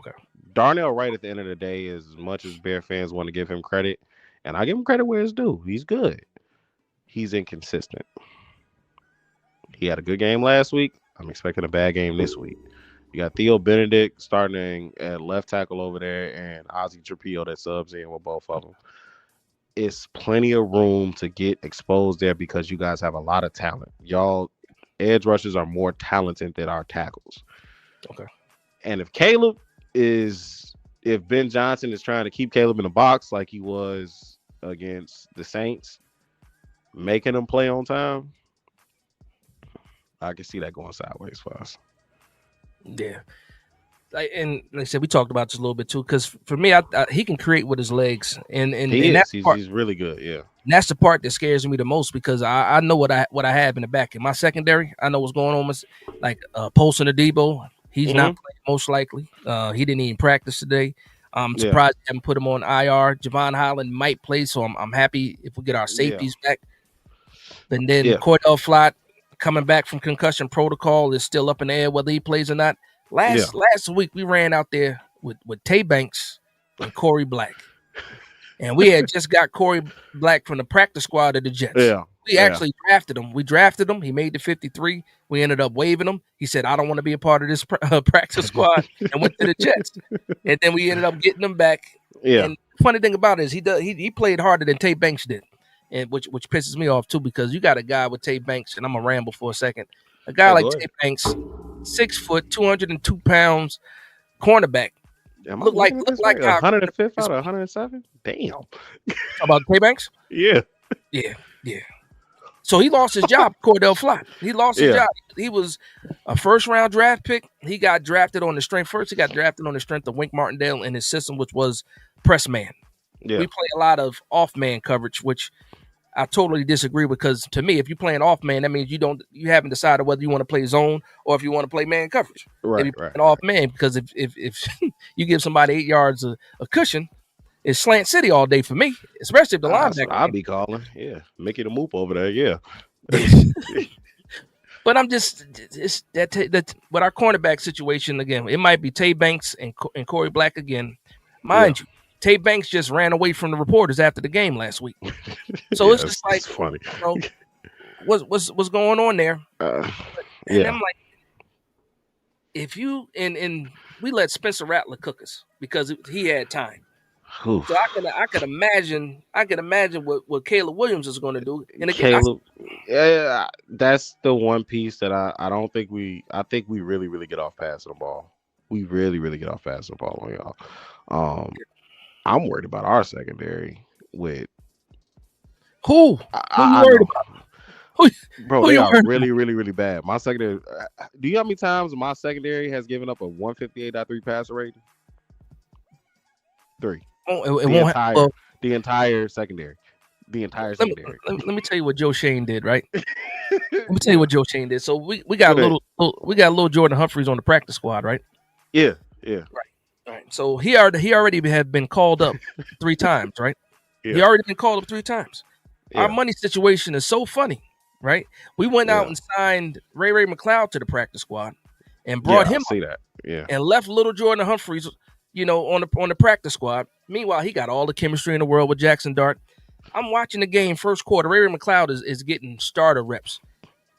Okay. Darnell Wright at the end of the day, as much as Bear fans want to give him credit, and I give him credit where it's due. He's good. He's inconsistent. He had a good game last week. I'm expecting a bad game this week. You got Theo Benedict starting at left tackle over there and Ozzie Trapillo that subs in with both of them. It's plenty of room to get exposed there because you guys have a lot of talent. Y'all edge rushers are more talented than our tackles. Okay. And if Ben Johnson is trying to keep Caleb in the box like he was against the Saints, making him play on time, I can see that going sideways for us. Yeah. And like I said, we talked about this a little bit too, because for me, he can create with his legs, and he's really good. Yeah, and that's the part that scares me the most because I know what I have in the back in my secondary. I know what's going on with Paulson Adebo. He's not playing most likely. He didn't even practice today. I'm surprised they haven't put him on IR. Javon Holland might play, so I'm happy if we get our safeties back. And then Cordell Flott coming back from concussion protocol is still up in the air whether he plays or not. Last week we ran out there with Tay Banks and Corey Black, and we had just got Corey Black from the practice squad of the Jets. Yeah, we actually drafted him. We drafted him. He made the 53. We ended up waiving him. He said, "I don't want to be a part of this practice squad," and went to the Jets. And then we ended up getting him back. Yeah. And the funny thing about it is he played harder than Tay Banks did, and which pisses me off too because you got a guy with Tay Banks, and I'm gonna ramble for a second. A guy like Tay Banks, 6 foot, 202 pounds, cornerback. Look like 105th out of 107. Damn. About Tay Banks? Yeah. So he lost his job, Cordell Flott. He lost his job. He was a first-round draft pick. He got drafted on the strength. First, he got drafted on the strength of Wink Martindale in his system, which was press man. Yeah. We play a lot of off-man coverage, which I totally disagree because to me, if you're playing off man, that means you haven't decided whether you want to play zone or if you want to play man coverage. Right, if you're playing off man, because if you give somebody 8 yards a cushion, it's slant city all day for me, especially if the linebacker. I'll be calling, Mickey the Moop over there, yeah. But I'm just that with our cornerback situation again. It might be Tay Banks and Corey Black again, mind you. Tay Banks just ran away from the reporters after the game last week, so it's just like, funny. What's going on there? And I'm like, if you and we let Spencer Rattler cook us because he had time. Oof. So I could imagine what Caleb Williams is going to do. And again, that's the one piece that I don't think I think we really, really get off passing the ball. We really, really get off fast ball on y'all. I'm worried about our secondary. With Who you I worried know, about? Who, bro, who they you are worried really, really, really bad. My secondary. Do you know how many times my secondary has given up a 158.3 passer rating? 3. about? It The won't have, entire, well, the entire secondary. The entire let me, secondary. let me tell you what Joe Shane did, right? Let me tell you what Joe Shane did. So we got Go ahead. little Jordan Humphreys on the practice squad, right? Yeah. All right. So he already had been called up 3 times, right? He Yeah. already been called up 3 times. Our Yeah. money situation is so funny, right? We went out Yeah. and signed Ray McLeod to the practice squad and brought Yeah. I him see that. Yeah. and left little Jordan Humphreys, on the practice squad. Meanwhile, he got all the chemistry in the world with Jackson Dart. I'm watching the game first quarter. Ray McLeod is getting starter reps.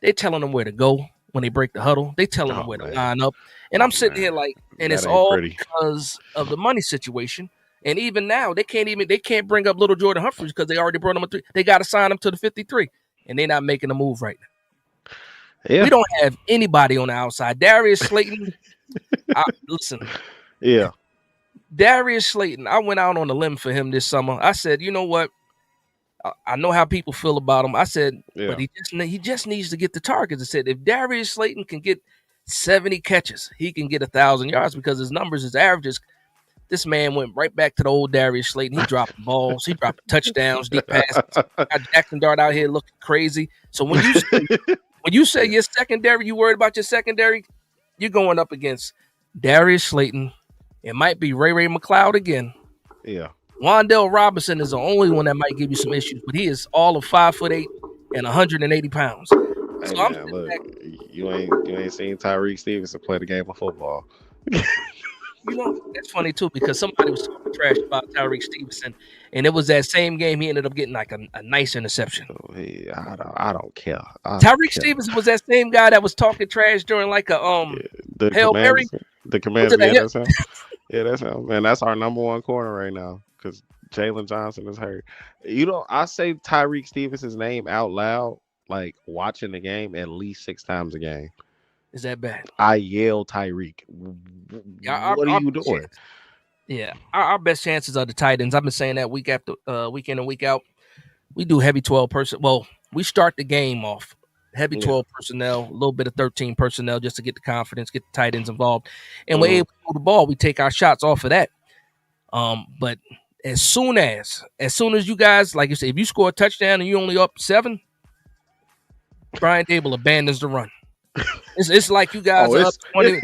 They telling him where to go when they break the huddle. They telling him Oh where to man. line up. And I'm sitting Man. here like, and That it's ain't all pretty. because of the money situation. And even now, they can't bring up little Jordan Humphreys because they already brought him a 3. They got to sign him to the 53, and they're not making a move right now. Yeah. We don't have anybody on the outside. Darius Slayton, listen, Yeah. Darius Slayton, I went out on a limb for him this summer. I said, you know what? I know how people feel about him. I said, Yeah. but he just needs to get the targets. I said, if Darius Slayton can get 70 catches, he can get 1,000 yards because his numbers, his averages. This man went right back to the old Darius Slayton. He dropped balls, he dropped touchdowns, deep passes. Got Jackson Dart out here looking crazy. So when you say your secondary, you worried about your secondary, you're going up against Darius Slayton. It might be Ray McLeod again. Yeah. Wandale Robinson is the only one that might give you some issues, but he is all of 5'8" and 180 pounds. Hey So I'm man, look, you ain't seen Tyreek Stevenson play the game of football. that's funny too because somebody was talking trash about Tyreek Stevenson, and it was that same game he ended up getting like a nice interception. So, hey, I don't care. Tyreek Stevenson was that same guy that was talking trash during like a The Hail Mary. Commanders. Was it a Yeah, hit? that's him. Yeah, that's him. Man, that's our number 1 corner right now because Jalen Johnson is hurt. I say Tyreek Stevenson's name out loud, like watching the game at least 6 times a game. Is that bad? I yell Tyreek. Yeah, What are you doing? Yeah, our best chances are the tight ends. I've been saying that week after week in and week out. We do heavy 12 person. Well, we start the game off heavy 12 personnel, a little bit of 13 personnel just to get the confidence, get the tight ends involved, and we're able to move the ball. We take our shots off of that. But as soon as you guys, like you said, if you score a touchdown and you only up 7, Brian Dable abandons the run. It's like you guys are up 20.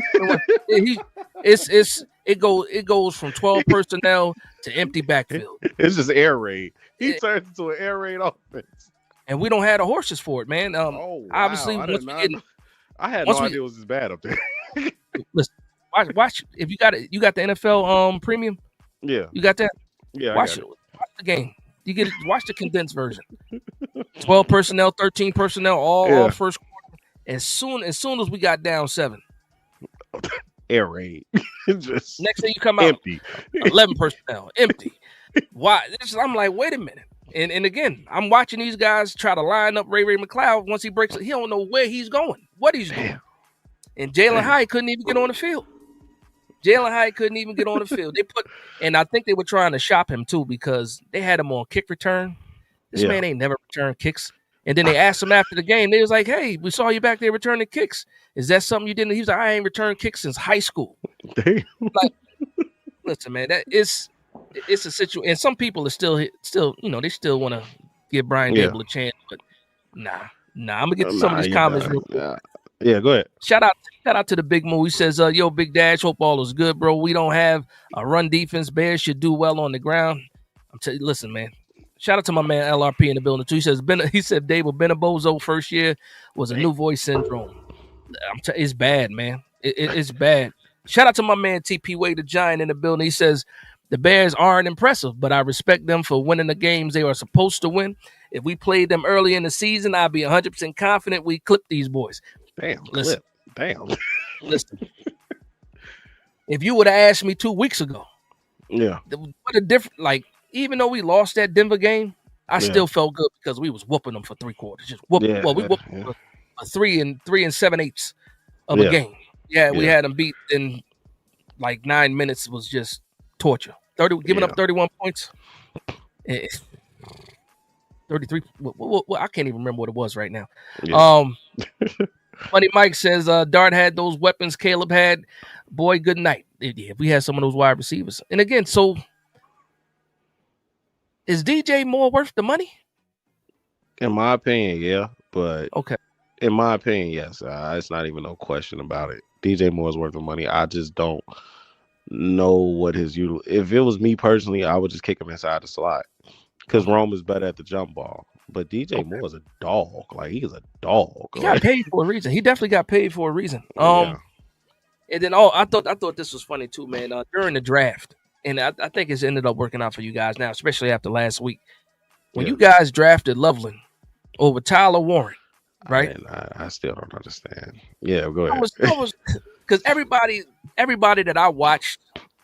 It goes from 12 personnel to empty backfield. It's just air raid. He turns into an air raid offense, and we don't have the horses for it, man. wow. Obviously, I had no idea it was as bad up there. Listen, watch if you got it. You got the NFL premium. Yeah, you got that. Yeah, watch the game. You get it. Watch the condensed version. 12 personnel, 13 personnel, all first quarter. As soon as we got down 7, air raid. Just next thing you come out empty. 11 personnel, empty. Why? I'm like, wait a minute. And again, I'm watching these guys try to line up Ray McLeod. Once he breaks it, he don't know where he's going, what he's doing. And Jalen Hyatt couldn't even get on the field. And I think they were trying to shop him too because they had him on kick return. This man ain't never returned kicks. And then they asked him after the game. They was like, "Hey, we saw you back there returning kicks. Is that something you didn't?" He was like, "I ain't returned kicks since high school." Like, listen, man, it's a situation. And some people are still, they still want to give Brian Dable a chance. But nah. I'm gonna get to some of these comments real quick. Yeah, go ahead. Shout out to the Big Moo. He says, "Yo, Big Dash, hope all is good, bro. We don't have a run defense. Bears should do well on the ground." Listen, man. Shout out to my man LRP in the building too. He said Dable Benabozo first year was a new voice syndrome. It's bad, man. It's bad. Shout out to my man TP Way, the Giant in the building. He says the Bears aren't impressive, but I respect them for winning the games they are supposed to win. If we played them early in the season, I'd be 100% confident we clip these boys. Damn, listen. Listen. If you would have asked me 2 weeks ago, what a different, like, even though we lost that Denver game, I still felt good because we was whooping them for 3 quarters. Just whooping. We whooped them for 3 7/8 of a game. Yeah, we had them beat. And like 9 minutes was just torture. Giving up 31 points. 33. I can't even remember what it was right now. Yeah. Funny Mike says, Dart had those weapons Caleb had. Boy, good night. If we had some of those wide receivers. And again, so is DJ Moore worth the money? In my opinion, yeah. But okay. In my opinion, yes. It's not even no question about it. DJ Moore is worth the money. I just don't know what his util. If it was me personally, I would just kick him inside the slot because Rome is better at the jump ball. But DJ Moore is a dog. Like, he is a dog. He got paid for a reason. He definitely got paid for a reason. Yeah. And then I thought this was funny too, man. During the draft, and I think it's ended up working out for you guys now, especially after last week when you guys drafted Loveland over Tyler Warren, right? I still don't understand. Yeah, go ahead. I was because everybody that I watched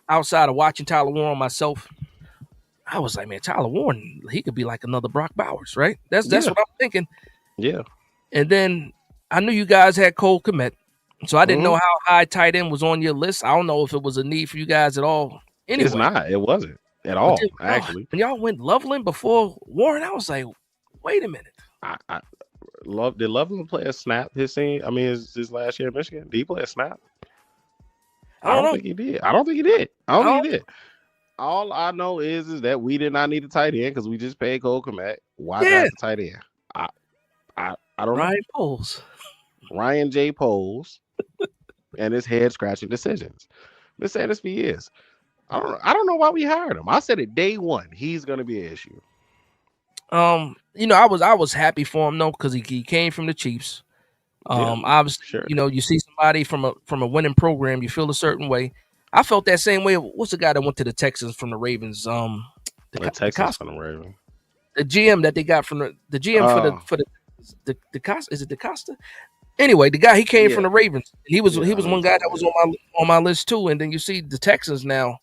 outside of watching Tyler Warren myself, I was like, man, Tyler Warren, he could be like another Brock Bowers, right? That's what I'm thinking. Yeah. And then I knew you guys had Cole Kmet, so I didn't know how high tight end was on your list. I don't know if it was a need for you guys at all. Anyway, it's not. It wasn't at all. Actually, when y'all went Loveland before Warren, I was like, wait a minute. Did Loveland play a snap his last year in Michigan? Did he play a snap? I don't think he did. I don't think he did. All I know is that we did not need a tight end because we just paid Cole Kmet. Why not the tight end? I don't know. Ryan J. Poles and his head scratching decisions. Been saying this for years. I don't know why we hired him. I said it day one. He's gonna be an issue. I was happy for him though because he came from the Chiefs. Obviously, sure. You see somebody from a winning program, you feel a certain way. I felt that same way. What's the guy that went to the Texans from the Ravens? The Texans from the Ravens. The GM that they got from the GM for the Costa. Is it the Costa? Anyway, the guy he came from the Ravens. He was one guy that was on my list too. And then you see the Texans now.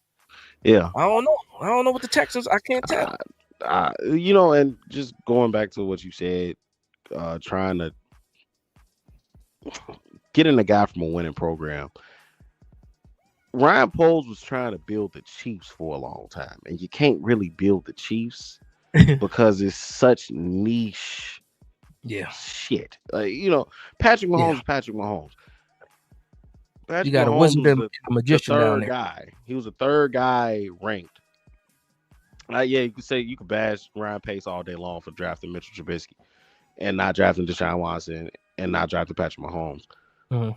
Yeah, I don't know what the Texans. I can't tell. And just going back to what you said, trying to getting a guy from a winning program. Ryan Poles was trying to build the Chiefs for a long time, and you can't really build the Chiefs because it's such niche shit. Patrick Mahomes is Patrick Mahomes. You got a wizard and a magician down there. Guy. He was the third guy ranked. You could say you could bash Ryan Pace all day long for drafting Mitchell Trubisky and not drafting Deshaun Watson and not drafting Patrick Mahomes.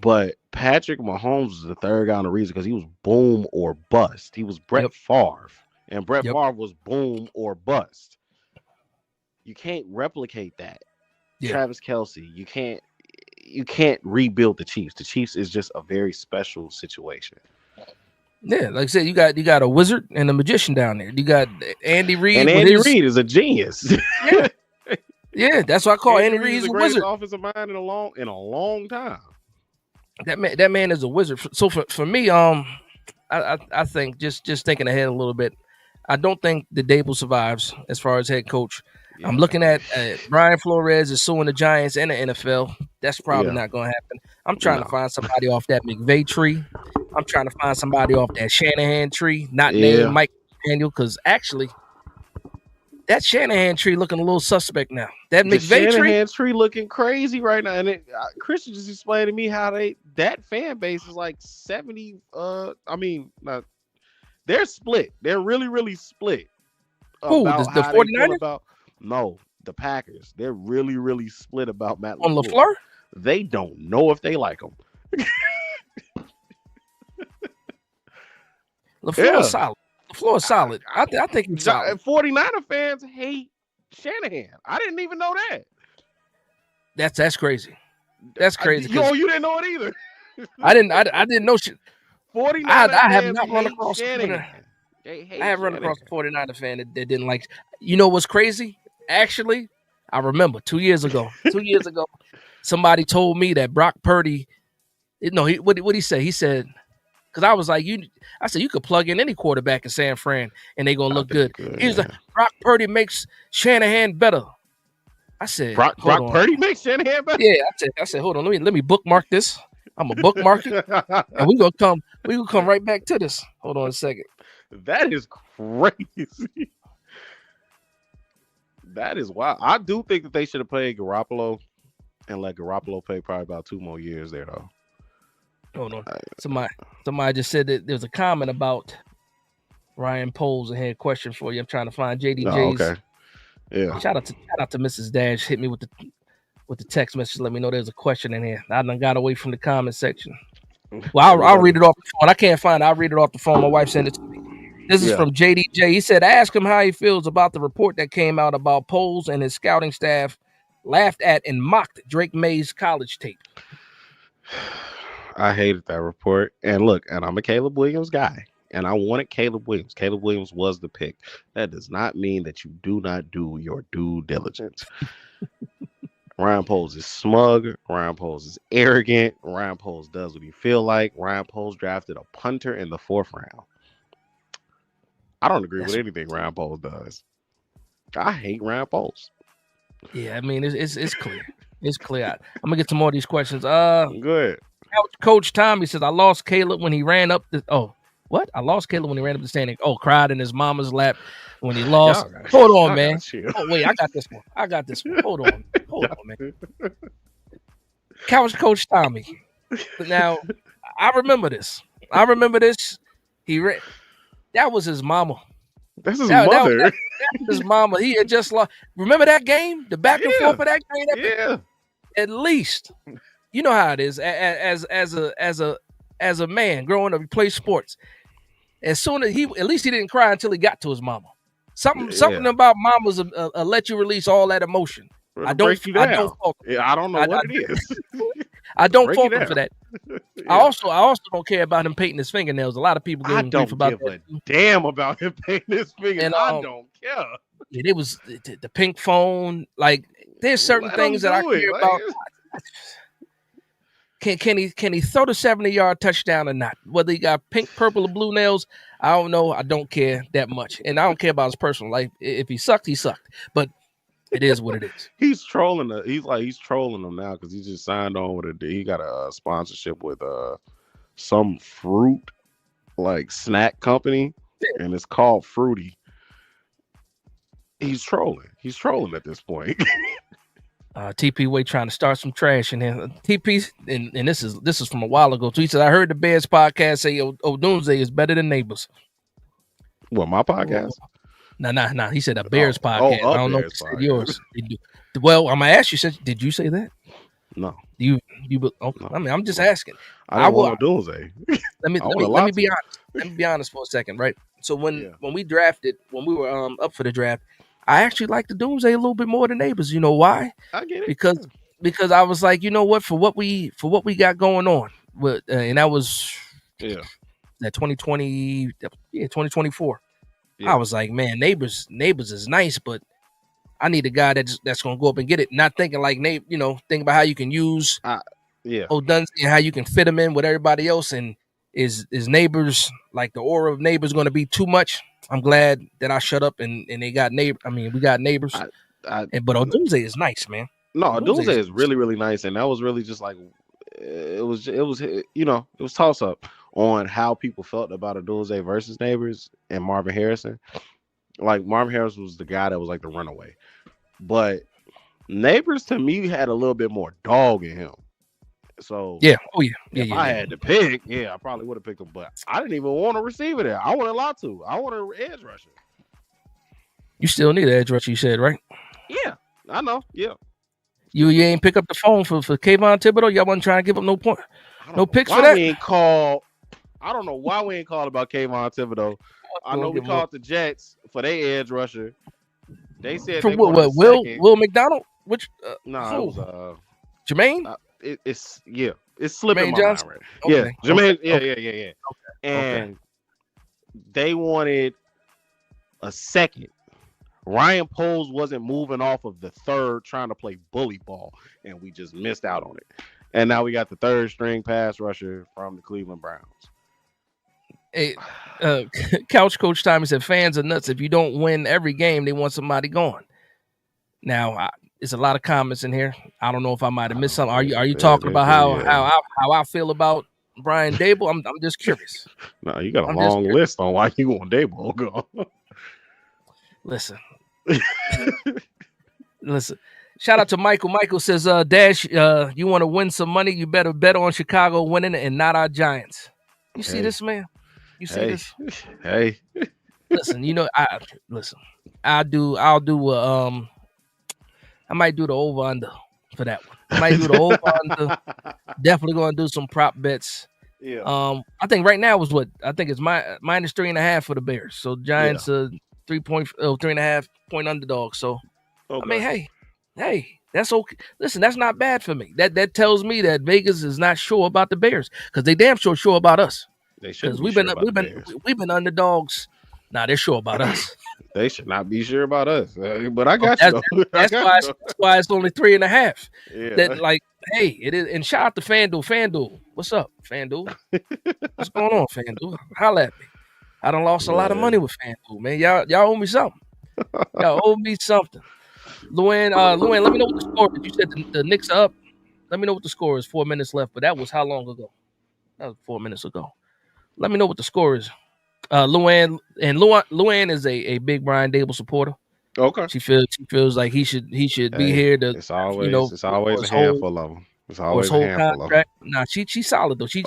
But Patrick Mahomes is the third guy on the reason because he was boom or bust. He was Brett Favre, and Brett Favre was boom or bust. You can't replicate that. Travis Kelce, you can't rebuild the Chiefs. The Chiefs is just a very special situation. Yeah, like I said, you got a wizard and a magician down there. You got Andy Reid, and Andy Reid is a genius. Yeah, that's what I call Andy Reid. He's a wizard. Offensive mind in a long time. That man is a wizard. So for me, I think just thinking ahead a little bit, I don't think the Dable survives as far as head coach. Yeah. I'm looking at Brian Flores is suing the Giants and the NFL. That's probably not going to happen. I'm trying to find somebody off that McVay tree. I'm trying to find somebody off that Shanahan tree, not named Mike Daniel, because actually that Shanahan tree looking a little suspect now. That McVay Shanahan tree looking crazy right now. And Christian just explained to me how that fan base is like 70. They're split. They're really, really split. Who? The 49ers? No, the Packers. They're really, really split about Matt on LaFleur. They don't know if they like him. LaFleur is solid. LaFleur is solid. I think he's solid. 49er fans hate Shanahan. I didn't even know that. That's crazy. That's crazy. You didn't know it either. I didn't know shit. 49er I have not run across Shanahan. I have run across a 49er fan that didn't like. You know what's crazy? Actually, I remember 2 years ago, somebody told me that Brock Purdy. What did he say? He said, because I was like, I said you could plug in any quarterback in San Fran and they gonna look good. He was like, Brock Purdy makes Shanahan better. I said, Brock Purdy makes Shanahan better. Yeah, I said, hold on, let me bookmark this. I'm a bookmark it, and we gonna come right back to this. Hold on a second. That is crazy. That is wild. I do think that they should have played Garoppolo and let Garoppolo play probably about 2 more years there, though. Hold on. Somebody just said that there's a comment about Ryan Poles and had a question for you. I'm trying to find JDJ's. Oh, okay. Yeah. Shout out to Mrs. Dash. Hit me with the text message. Let me know there's a question in here. I done got away from the comment section. Well, I'll read it off the phone. I can't find it. I'll read it off the phone. My wife sent it to me. This is from JDJ. He said, ask him how he feels about the report that came out about Poles and his scouting staff laughed at and mocked Drake May's college tape. I hated that report. And look, and I'm a Caleb Williams guy. And I wanted Caleb Williams. Caleb Williams was the pick. That does not mean that you do not do your due diligence. Ryan Poles is smug. Ryan Poles is arrogant. Ryan Poles does what he feel like. Ryan Poles drafted a punter in the 4th round. I don't agree with anything Ryan Poles does. I hate Ryan Poles. Yeah, I mean it's clear. It's clear. I'm gonna get some more of these questions. Go ahead. Coach Tommy says I lost Caleb when he ran up the what? I lost Caleb when he ran up the standing. Oh, cried in his mama's lap when he lost. Hold on, man. Oh, wait, I got this one. Hold on, man. Coach Tommy. Now, I remember this. He ran. That was his mama. That's his mother. That was his mama. He had just lost. Remember that game? The back and forth of that game? Yeah. At least. You know how it is. As a man growing up, he played sports. As soon as at least he didn't cry until he got to his mama. Something about mamas let you release all that emotion. I don't fault him. I don't know what it is. I don't fault him for that. Yeah. I also don't care about him painting his fingernails. A lot of people give him grief about that. I don't give a damn about him painting his fingernails. I don't care. It was the pink phone. Like there's certain things that I care about. Can he throw the 70-yard touchdown or not? Whether he got pink, purple, or blue nails, I don't know. I don't care that much, and I don't care about his personal life. If he sucked, he sucked. But it is what it is. He's trolling. He's trolling them now because he just signed on with he got a sponsorship with some fruit like snack company, and it's called Fruity. He's trolling. He's trolling at this point. TP Way trying to start some trash in here. TP, and this is from a while ago. So he said, I heard the Bears podcast say Doomsday is better than Neighbors. What, my podcast? No. He said a Bears podcast. I don't know if he said yours. Well, I'm gonna ask you, did you say that? No. You okay. No. I mean, I'm just asking. I want Doomsday. Let me be honest. Let me be honest for a second, right? So when we were up for the draft, I actually like the Doomsday a little bit more than Neighbors. You know why? I get it. Because I was like, you know what, for what we got going on, and that was that 2020, 2024. Yeah. I was like, man, Neighbors is nice, but I need a guy that's gonna go up and get it. Not thinking like think about how you can use O'Dunsey and how you can fit him in with everybody else. And is Neighbors, like the aura of Neighbors, going to be too much? I'm glad that I shut up and they got we got Neighbors. But O'Dunsey is nice, man. No, O'Dunsey is really, really nice, and that was really just like it was toss up on how people felt about O'Dunsey versus Neighbors and Marvin Harrison. Like Marvin Harrison was the guy that was like the runaway, but Neighbors to me had a little bit more dog in him. So if I had to pick, I probably would have picked him, but I didn't even want a receiver there. I wanted Latu. I wanted an edge rusher. You still need an edge rusher, you said, right? Yeah, I know. Yeah. You ain't pick up the phone for Kayvon Thibodeau? Y'all wasn't trying to give up no point, no picks for that? I don't know why we ain't called about Kayvon Thibodeau. I know we called the Jets for their edge rusher. They said from Will McDonald? Which it was Jermaine? It's slipping my mind right. Okay. Yeah, Jermaine. Yeah. And they wanted a second. Ryan Poles wasn't moving off of the third, trying to play bully ball, and we just missed out on it. And now we got the third string pass rusher from the Cleveland Browns. Hey, Couch Coach Tommy said fans are nuts. If you don't win every game, they want somebody gone. Now, It's a lot of comments in here. I don't know if I might have missed something. Are you They, talking they, about they, yeah. how I feel about Brian Dable? I'm just curious. No, you got a I'm just long curious. list on why you want Dayball go. Listen. Shout out to Michael. Michael says, Dash, you want to win some money? You better bet on Chicago winning and not our Giants. You see this, man? You see this? Hey. Listen, I'll do I might do the over under for that one. I might do the over under. Definitely gonna do some prop bets. Yeah. I think right now is what I think it's minus 3.5 for the Bears. So Giants 3.5 point underdog. So I mean, hey, that's okay. Listen, that's not bad for me. That tells me that Vegas is not sure about the Bears because they damn sure about us. They should. We've been underdogs. Nah, they're sure about us. They should not be sure about us. But I got you. That's why it's only 3.5. Yeah. That like, hey, it is. And shout out to FanDuel. FanDuel, what's up, FanDuel? What's going on, FanDuel? Holla at me. I done lost a lot of money with FanDuel, man. Y'all owe me something. Y'all owe me something. Luann, let me know what the score is. You said the Knicks are up. Let me know what the score is. 4 minutes left, but that was how long ago? That was 4 minutes ago. Let me know what the score is. Luann is a big Brian Dable supporter. Okay. She feels like he should be here. It's always a handful of them. It's always a handful of them. Nah, she's solid though. She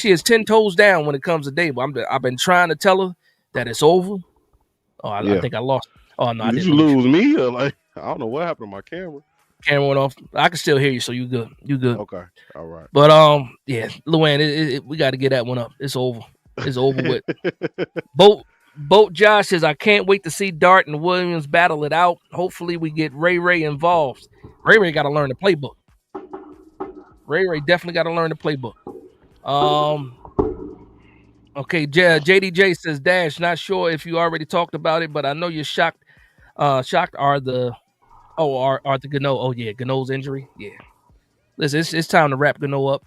is 10 toes down when it comes to Dable. I've been trying to tell her that it's over. Oh, I think I lost. Oh no, Did you lose me? Or like I don't know what happened to my camera. Camera went off. I can still hear you, so you good. You good. Okay. All right. But yeah, Luann, we got to get that one up. It's over. It's over with. Boat Josh says, I can't wait to see Dart and Williams battle it out. Hopefully we get Ray involved. Ray got to learn the playbook. Ray definitely got to learn the playbook. Okay, JDJ says, Dash, not sure if you already talked about it, but I know you're shocked. Shocked are the Gano. Oh yeah, Gano's injury. Yeah. Listen, it's time to wrap Gano up,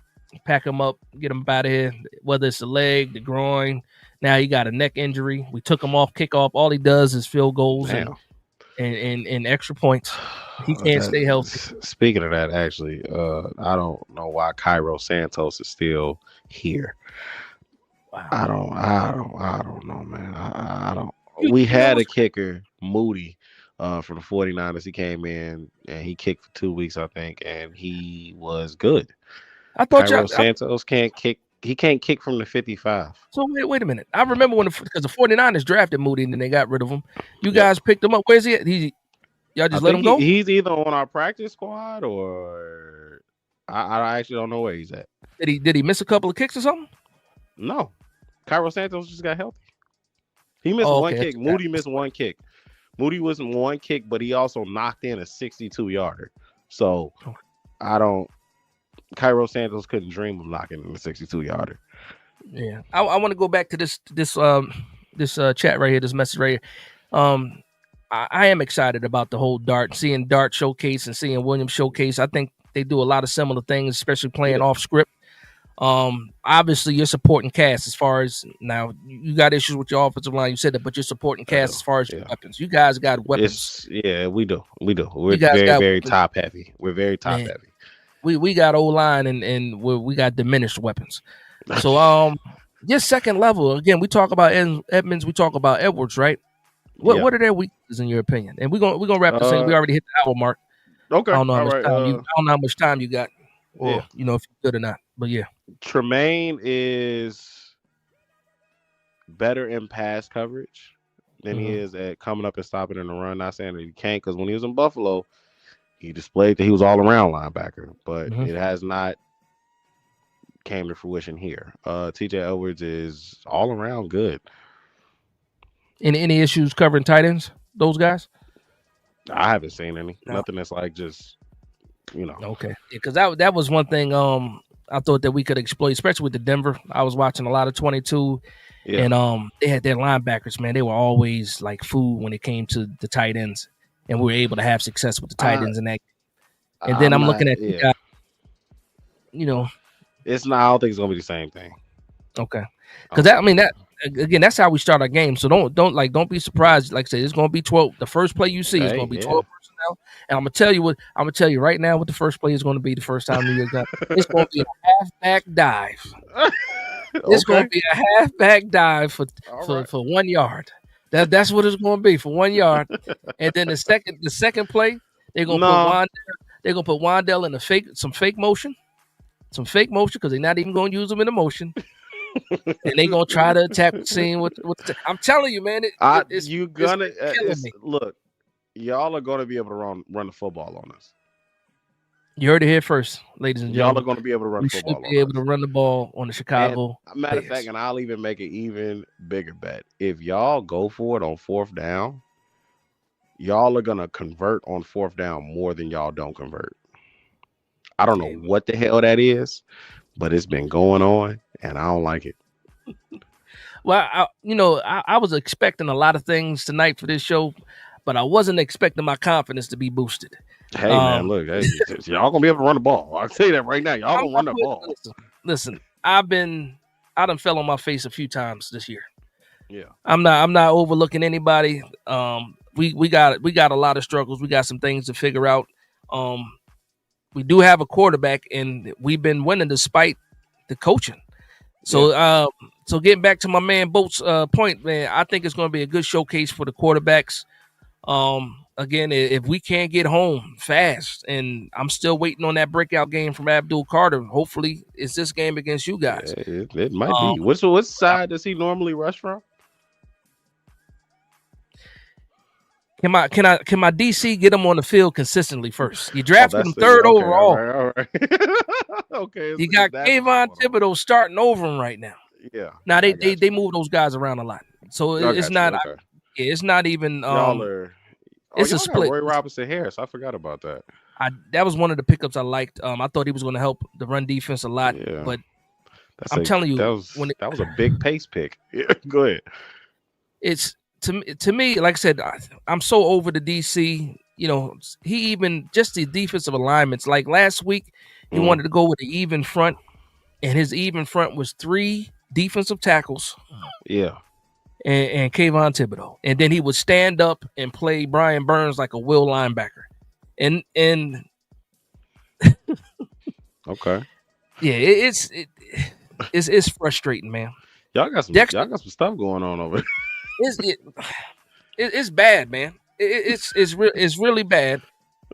pack him up, get him out of here. Whether it's the leg, the groin. Now he got a neck injury. We took him off kickoff. All he does is field goals and extra points. He can't stay healthy. Speaking of that, actually, I don't know why Cairo Santos is still here. Wow. I don't know, man. I don't. We had a kicker, Moody, from the 49ers. He came in and he kicked for 2 weeks, I think, and he was good. I thought Cairo Santos can't kick. He can't kick from the 55. So wait a minute. I remember because the 49ers drafted Moody and then they got rid of him. You guys picked him up. Where's he at? Y'all just let him go? He's either on our practice squad or I actually don't know where he's at. Did he miss a couple of kicks or something? No. Cairo Santos just got healthy. He missed one kick. Moody missed one kick. Moody was one kick, but he also knocked in a 62-yarder. So Cairo Santos couldn't dream of knocking in a 62-yarder. Yeah. I want to go back to this chat right here, this message right here. I am excited about the whole seeing Dart showcase and seeing Williams showcase. I think they do a lot of similar things, especially playing off script. Obviously you're supporting Cass as far as now you got issues with your offensive line. You said that, but you're supporting Cass as far as your weapons. You guys got weapons. We do. We're very top heavy. We're very top heavy. We got O-line and we got diminished weapons. So just second level again. We talk about Edmonds. We talk about Edwards, right? What are their weaknesses in your opinion? And we're gonna wrap this thing. We already hit the hour mark. Okay. I don't know how much time you got, or if you're good or not. But yeah, Tremaine is better in pass coverage than he is at coming up and stopping in the run. Not saying that he can't, because when he was in Buffalo, he displayed that he was all around linebacker, but it has not came to fruition here. TJ Edwards is all around good. Any issues covering tight ends? Those guys? I haven't seen any. No. Nothing that's like just, Okay. Because that was one thing I thought that we could exploit, especially with the Denver. I was watching a lot of 22, and they had their linebackers, man. They were always like food when it came to the tight ends, and we were able to have success with the tight ends in that. And then I'm looking at the guy, it's not. I don't think it's gonna be the same thing. Okay, because that's how we start our game. So don't be surprised. Like I said, it's gonna be 12. The first play you see is gonna be 12 now, and I'm gonna tell you right now what the first play is going to be. The first time New York got it's going to be a halfback dive. It's going Okay. to be a halfback dive for All right. 1 yard. That's what it's going to be for 1 yard. And then the second play they're gonna put No. Wandell in some fake motion because they're not even gonna use him in the motion, and they're gonna try to attack the scene with. I'm telling you, man, it's You gonna killing me. look. Y'all are gonna be able to run the football on us. You heard it here first, ladies and Y'all are gentlemen. going to be able to run We football should be able to run the ball on the Chicago. Matter of Bears. fact, and I'll even make an even bigger bet. If y'all go for it on fourth down, y'all are gonna convert on fourth down more than y'all don't convert. I don't know what the hell that is, but it's been going on, and I don't like it. Well, I was expecting a lot of things tonight for this show, but I wasn't expecting my confidence to be boosted. Hey man, look, y'all gonna be able to run the ball. I'll tell you that right now. Y'all gonna run the ball. Listen, I done fell on my face a few times this year. Yeah, I'm not overlooking anybody. We got a lot of struggles. We got some things to figure out. We do have a quarterback, and we've been winning despite the coaching. So, so getting back to my man Boat's point, man, I think it's going to be a good showcase for the quarterbacks. Again, if we can't get home fast, and I'm still waiting on that breakout game from Abdul Carter. Hopefully, it's this game against you guys. Yeah, it might be. What side does he normally rush from? Can my DC get him on the field consistently first? You drafted him third overall. All right. Okay. You got Kayvon Thibodeau starting over him right now. Yeah. Now they move those guys around a lot, so it's not. Okay. It's not even. Y'all are. It's a split. Roy Robinson Harris. I forgot about that. That was one of the pickups I liked. I thought he was going to help the run defense a lot, but I'm telling you, that was a big pace pick. Yeah, go ahead. It's to me, like I said, I'm so over the DC. You know, he even just the defensive alignments. Like last week, he wanted to go with the even front, and his even front was 3 defensive tackles. Yeah. And Kayvon Thibodeau. And then he would stand up and play Brian Burns like a will linebacker. And okay. Yeah, it's frustrating, man. Y'all got some stuff going on over there. It's bad, man. It's really bad.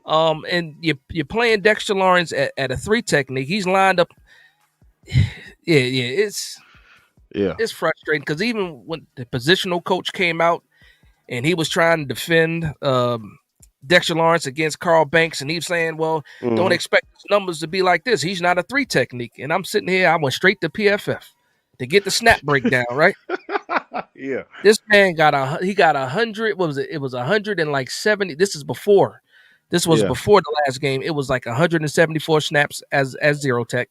And you're playing Dexter Lawrence at a 3 technique. He's lined up. It's frustrating because even when the positional coach came out and he was trying to defend Dexter Lawrence against Carl Banks, and he was saying, well, don't expect his numbers to be like this. He's not a 3 technique. And I'm sitting here, I went straight to PFF to get the snap breakdown, right? Yeah. This man got 100. What was it? It was 170. This was before the last game. It was like 174 snaps as 0 tech,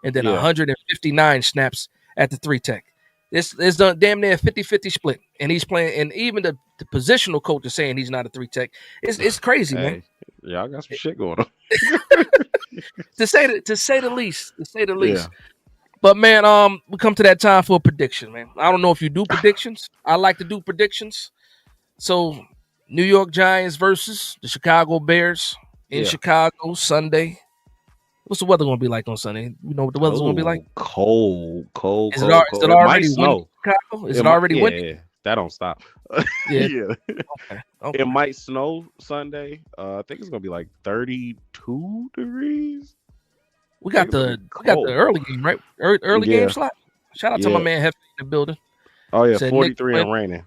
and then 159 snaps at the 3 tech. This is damn near a 50-50 split, and he's playing. And even the positional coach is saying he's not a 3 tech. It's crazy, man. Y'all got some shit going on. to say the least. Yeah. But man, we come to that time for a prediction, man. I don't know if you do predictions. I like to do predictions. So, New York Giants versus the Chicago Bears in Chicago Sunday. What's the weather going to be like on Sunday? You know what the weather's going to be like? Cold. Is it already windy? Is it already windy? Yeah, that don't stop. Yeah. Okay. It might snow Sunday. I think it's going to be like 32 degrees. We got the early game, right? Early game slot. Shout out to my man Hefe in the building. Oh yeah, 43 and raining.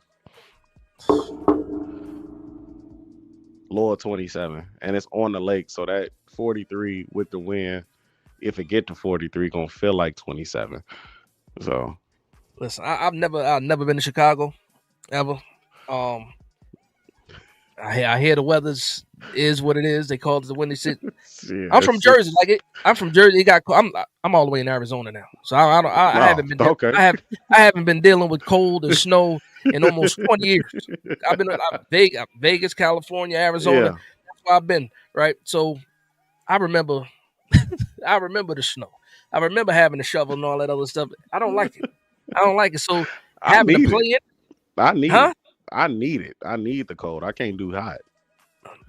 Lower 27, and it's on the lake, so that 43 with the wind, if it get to 43, gonna feel like 27. So, listen, I've never been to Chicago, ever. I hear the weather's is what it is. They call it the windy city. I'm from Jersey. I'm from Jersey. I'm all the way in Arizona now, so I haven't been. Okay. I haven't been dealing with cold and snow in almost 20 years. I've been Vegas, California, Arizona. That's where I've been. Right. So I remember the snow. I remember having to shovel and all that other stuff. I don't like it. So having to play it. I need it. I need the cold. I can't do hot.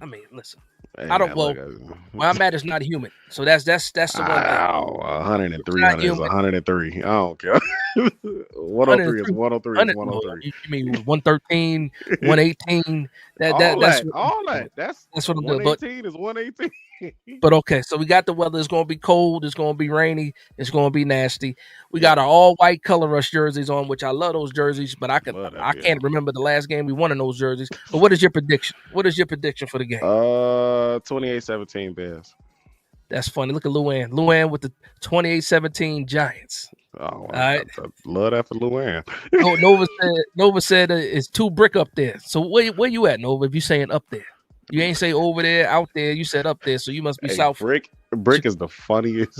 I mean, listen. Hey I don't. man, Well, look. where I'm at is not human. So that's the one thing. 103 is Not human. 103. I don't care. 103 is 103. 103 is 103. You mean 113, 118? All That's that, what I'm all doing. that. That's That's what I'm doing. 118 is 118. But okay, so we got the weather. It's gonna be cold. It's gonna be rainy. It's gonna be nasty. We Yeah, got our all white color rush jerseys on, which I love those jerseys. But love that. I Yeah. can't remember the last game we won in those jerseys. But what is your prediction? What is your prediction for the game? 28-17 Bears. That's funny. Look at Luann. Luann with the 28-17 Giants. Oh, All right. I love that for Luann. Nova said it's 2 brick up there. So where you at, Nova? If you saying up there, you ain't say over there, out there. You said up there, so you must be Hey, south. brick is the funniest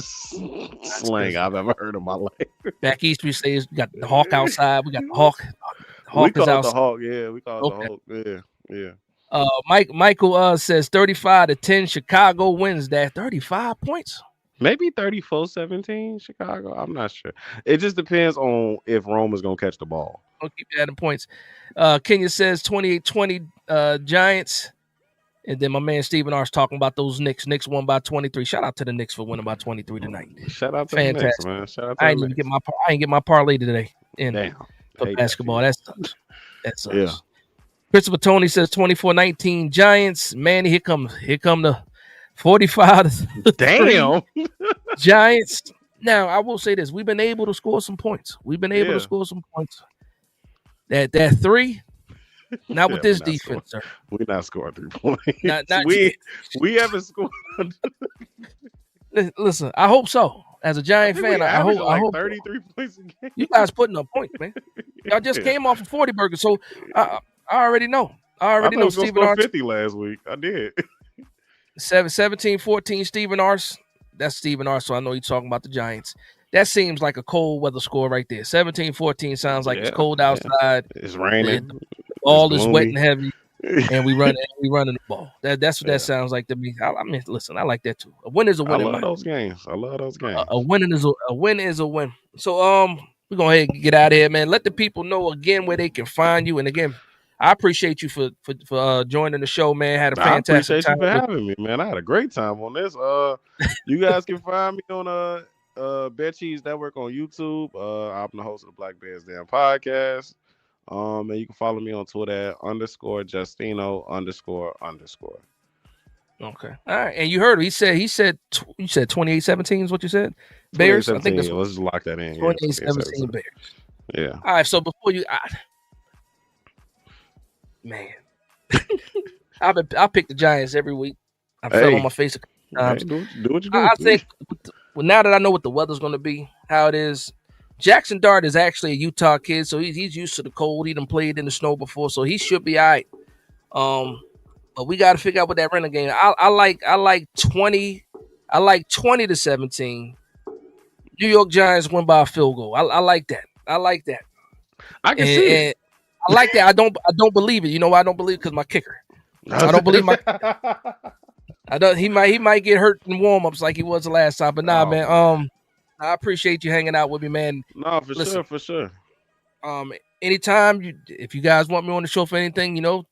slang I've ever heard in my life. Back east, we say we got the hawk outside. We got the hawk. The hawk We is call it the outside. hawk. Yeah, we call it Okay. the hawk. Yeah. Michael says 35-10 Chicago wins that. 35 points. Maybe 34-17 Chicago. I'm not sure. It just depends on if Rome is gonna catch the ball. I'll keep adding points. Kenya says 28-20 Giants. And then my man Steven R is talking about those Knicks. Knicks won by 23. Shout out to the Knicks for winning by 23 tonight. Shout out to Fantastic. the Knicks, man. Shout out to I the ain't even Knicks. I ain't get my parlay today in Damn. for basketball. That sucks. That sucks. Yeah. Christopher Tony says 24-19 Giants. Man, here come the 45 Damn. Giants. Now, I will say this. We've been able to score some points. That 3, not with this defense, sir. We're not scoring 3 points. Not we haven't scored. Listen, I hope so. As a Giant fan, I hope 33 points a game. you guys putting up points, man. Y'all just came off of 40 burgers, so I already know. I already know Stephen R. 50 last week. I did. 17-14 Stephen R. That's Stephen R. So I know you're talking about the Giants. That seems like a cold weather score right there. 17-14 sounds like it's cold outside. It's raining. All is wet and heavy, and we running the ball. That's what that sounds like to me. I mean, listen, I like that too. A win is a win. I love those games. A win is a win. So we're gonna ahead and get out of here, man. Let the people know again where they can find you. And again, I appreciate you for joining the show, man. Had a fantastic time. I appreciate you for having me, man. I had a great time on this. You guys can find me on BareCheese Network on YouTube. I'm the host of the Black Bears Den Podcast. And you can follow me on Twitter at _Justino __. Okay. All right. And you heard him. You said 28-17 is what you said? Bears? I think that's let's just lock that in. 28-17 Bears. Yeah. All right. So before you man. I pick the Giants every week. I fell on my face a couple times. Do what you do. I think now that I know what the weather's going to be, how it is, Jackson Dart is actually a Utah kid, so he's used to the cold. He done played in the snow before, so he should be all right. But we got to figure out what that running game. I like 20. I like 20-17. New York Giants win by a field goal. I like that. I can see it. I like that. I don't believe it. You know why I don't believe it? Because my kicker. I don't believe my. He might get hurt in warm-ups like he was the last time. But man. I appreciate you hanging out with me, man. No, for sure. Anytime if you guys want me on the show for anything, you know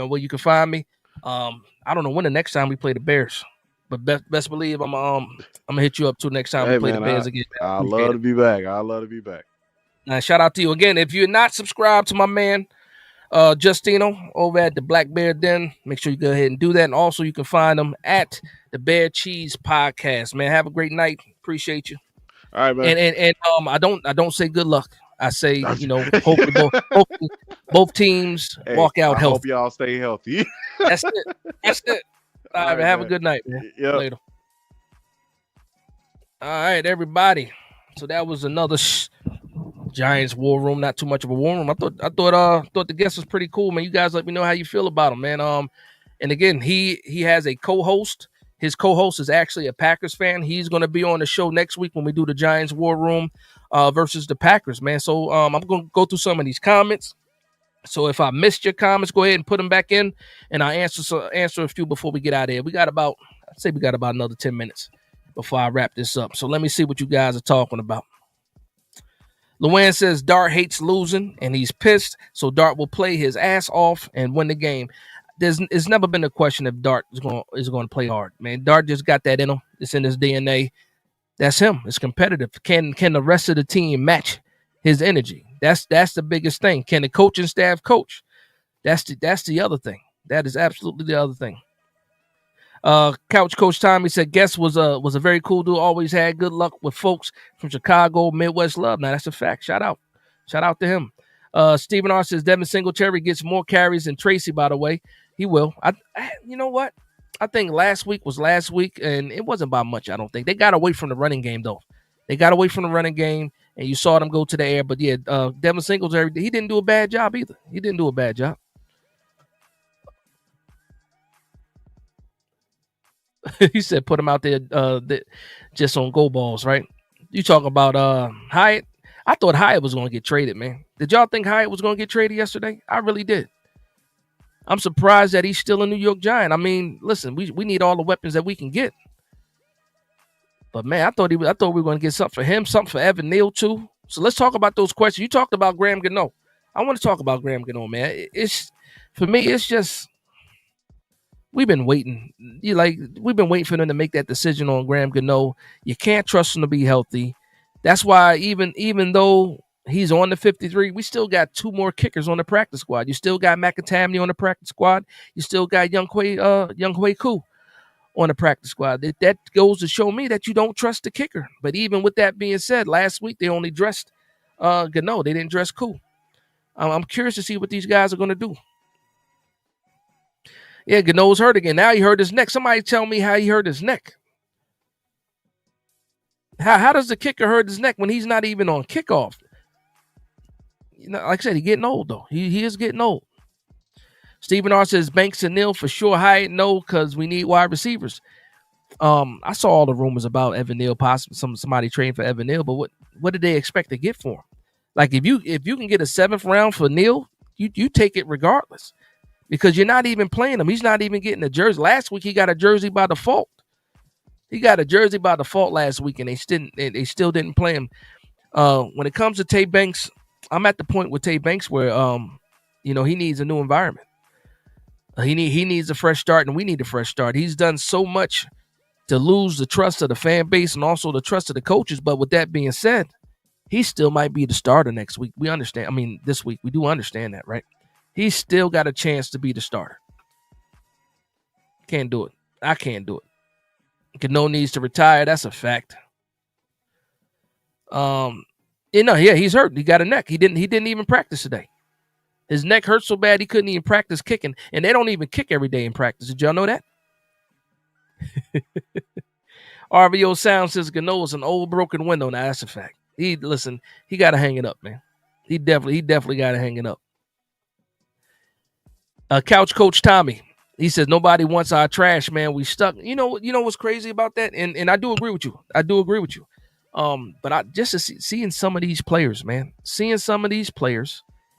where you can find me. I don't know when the next time we play the Bears, but best believe I'm gonna hit you up too next time we play the Bears again. I love to be back. Now, shout out to you again. If you're not subscribed to my man Justino over at the Black Bear Den, make sure you go ahead and do that. And also you can find him at the BareCheese Podcast. Man, have a great night. Appreciate you. All right, man. And I don't say good luck. I say, hopefully both teams walk out healthy. I hope y'all stay healthy. That's it. All right, have a good night, man. Yep. Later. All right, everybody. So that was another Giants war room. Not too much of a war room. I thought the guest was pretty cool, man. You guys let me know how you feel about him, man. And again, he has a co-host. His co-host is actually a Packers fan. He's going to be on the show next week when we do the Giants War Room versus the Packers, man. So I'm going to go through some of these comments. So if I missed your comments, go ahead and put them back in, and I'll answer a few before we get out of here. We got about another 10 minutes before I wrap this up. So let me see what you guys are talking about. Luann says Dart hates losing, and he's pissed, so Dart will play his ass off and win the game. it's never been a question if Dart is going to play hard. Man, Dart just got that in him. It's in his DNA. That's him. It's competitive. Can the rest of the team match his energy? That's the biggest thing. Can the coaching staff coach? That's the other thing. That is absolutely the other thing. Couch Coach Tommy said Guest was a very cool dude. Always had good luck with folks from Chicago, Midwest love. Now that's a fact. Shout out to him. Stephen R says Devin Singletary gets more carries than Tracy. By the way, he will. You know what? I think last week was last week, and it wasn't by much. I don't think they got away from the running game though. They got away from the running game, and you saw them go to the air. But yeah, Devin Singletary, he didn't do a bad job either. He didn't do a bad job. He said put him out there just on go balls, right? You talk about Hyatt. I thought Hyatt was going to get traded, man. Did y'all think Hyatt was going to get traded yesterday? I really did. I'm surprised that he's still a New York Giant. I mean, listen, we need all the weapons that we can get. But man, I thought we were going to get something for him, something for Evan Neal too. So let's talk about those questions. You talked about Graham Gano. I want to talk about Graham Gano, man. It's for me, it's just we've been waiting. We've been waiting for them to make that decision on Graham Gano. You can't trust him to be healthy. That's why even though he's on the 53, we still got two more kickers on the practice squad. You still got McAtamney on the practice squad. You still got Young Hui Koo on the practice squad. That goes to show me that you don't trust the kicker. But even with that being said, last week they only dressed Gano. They didn't dress Koo. I'm curious to see what these guys are going to do. Yeah, Gano's hurt again. Now he hurt his neck. Somebody tell me how he hurt his neck. How does the kicker hurt his neck when he's not even on kickoff? You know, like I said, he's getting old though. He is getting old. Stephen R says Banks and Neal for sure. Hyatt no, because we need wide receivers. I saw all the rumors about Evan Neal, possibly somebody trading for Evan Neal, but what did they expect to get for him? Like if you can get a 7th round for Neal, you take it regardless. Because you're not even playing him. He's not even getting a jersey. Last week he got a jersey by default. He got a jersey by default last week, and they still didn't play him. When it comes to Tay Banks, I'm at the point with Tay Banks where he needs a new environment. He needs a fresh start, and we need a fresh start. He's done so much to lose the trust of the fan base and also the trust of the coaches. But with that being said, he still might be the starter next week. We understand. I mean, this week we do understand that, right? He's still got a chance to be the starter. Can't do it. I can't do it. Gano needs to retire. That's a fact. He's hurt. He got a neck. He didn't even practice today. His neck hurt so bad he couldn't even practice kicking. And they don't even kick every day in practice. Did y'all know that? RVO Sound says Gano is an old broken window. Now that's a fact. He got to hang it up, man. He definitely got to hang it up. Couch Coach Tommy, he says nobody wants our trash, man. We stuck. You know what's crazy about that, and I do agree with you. But I just seeing some of these players, man,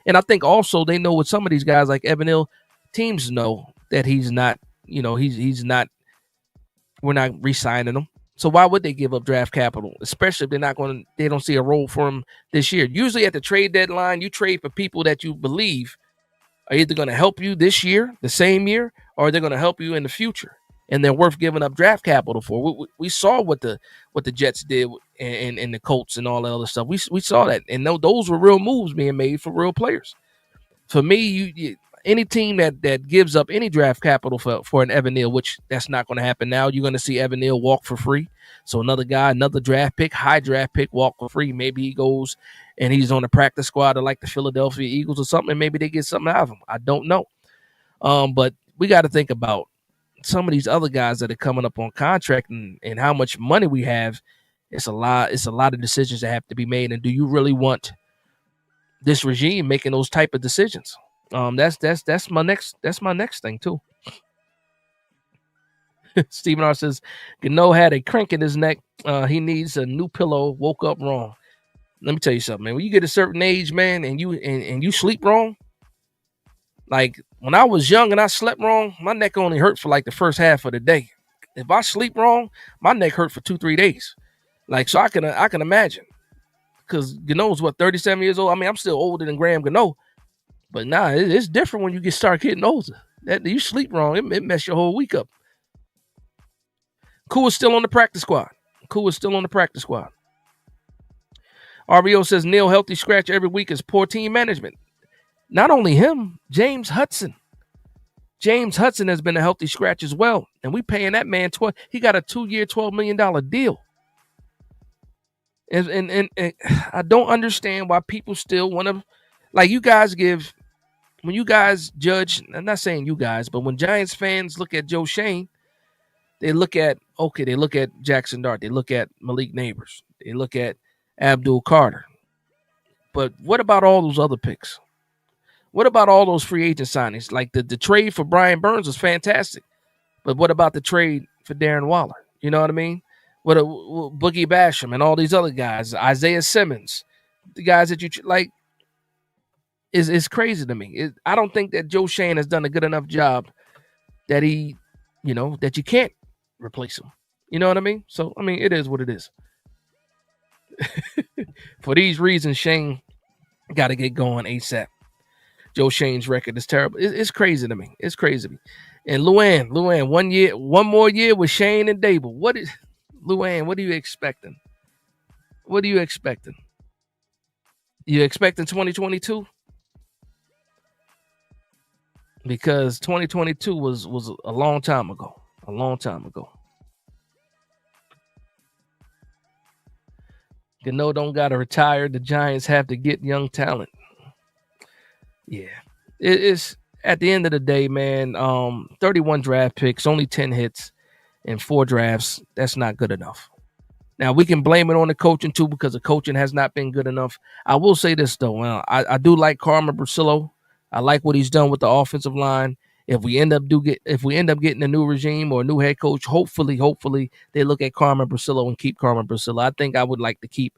and I think also they know with some of these guys like Evan Neal, teams know that he's not. He's not. We're not re-signing him. So why would they give up draft capital, especially if they don't see a role for him this year? Usually at the trade deadline, you trade for people that you believe are either going to help you this year, the same year, or they're going to help you in the future, and they're worth giving up draft capital for. We saw what the Jets did and the Colts and all that other stuff. We saw that, and those were real moves being made for real players. For me, any team that gives up any draft capital for an Evan Neal, which that's not going to happen now, you're going to see Evan Neal walk for free. So another guy, another high draft pick, walk for free. Maybe he goes and he's on the practice squad of like the Philadelphia Eagles or something, and maybe they get something out of him. I don't know. But we got to think about some of these other guys that are coming up on contract and how much money we have. It's a lot of decisions that have to be made. And do you really want this regime making those type of decisions? That's my next thing too. Stephen R says Gano had a crank in his neck. He needs a new pillow. Woke up wrong. Let me tell you something, man. When you get a certain age, man, and you sleep wrong, like when I was young and I slept wrong, my neck only hurt for like the first half of the day. If I sleep wrong, my neck hurt for 2-3 days. Like, so I can imagine, because Gano's 37 years old. I mean, I'm still older than Graham Gano, but nah, it's different when you start getting older. That you sleep wrong, it mess your whole week up. Cool is still on the practice squad. Cool is still on the practice squad. RBO says Neil healthy scratch every week is poor team management. Not only him, James Hudson. James Hudson has been a healthy scratch as well. And we paying that man he got a 2-year, $12 million deal. And I don't understand why people still want to, like, you guys when you guys judge, I'm not saying you guys, but when Giants fans look at Joe Shane, they look at Jackson Dart, they look at Malik Neighbors, they look at Abdul Carter. But what about all those other picks? What about all those free agent signings? Like the trade for Brian Burns was fantastic. But what about the trade for Darren Waller? You know what I mean? What Boogie Basham and all these other guys, Isaiah Simmons, the guys that you like, is crazy to me. I don't think that Joe Shane has done a good enough job that that you can't replace him. You know what I mean? So, I mean, it is what it is. For these reasons, Shane got to get going ASAP. Joe Shane's record is terrible. It's crazy to me. It's crazy to me. And Luann, one more year with Shane and Dable. Luann, what are you expecting? What are you expecting? You expecting 2022? Because 2022 was a long time ago. A long time ago. Gano don't got to retire. The Giants have to get young talent. Yeah. It's at the end of the day, man, 31 draft picks, only 10 hits in 4 drafts. That's not good enough. Now, we can blame it on the coaching, too, because the coaching has not been good enough. I will say this, though. I do like Carmen Brasillo. I like what he's done with the offensive line. If we end up getting a new regime or a new head coach, hopefully they look at Carmen Brasillo and keep Carmen Brasillo. I think I would like to keep,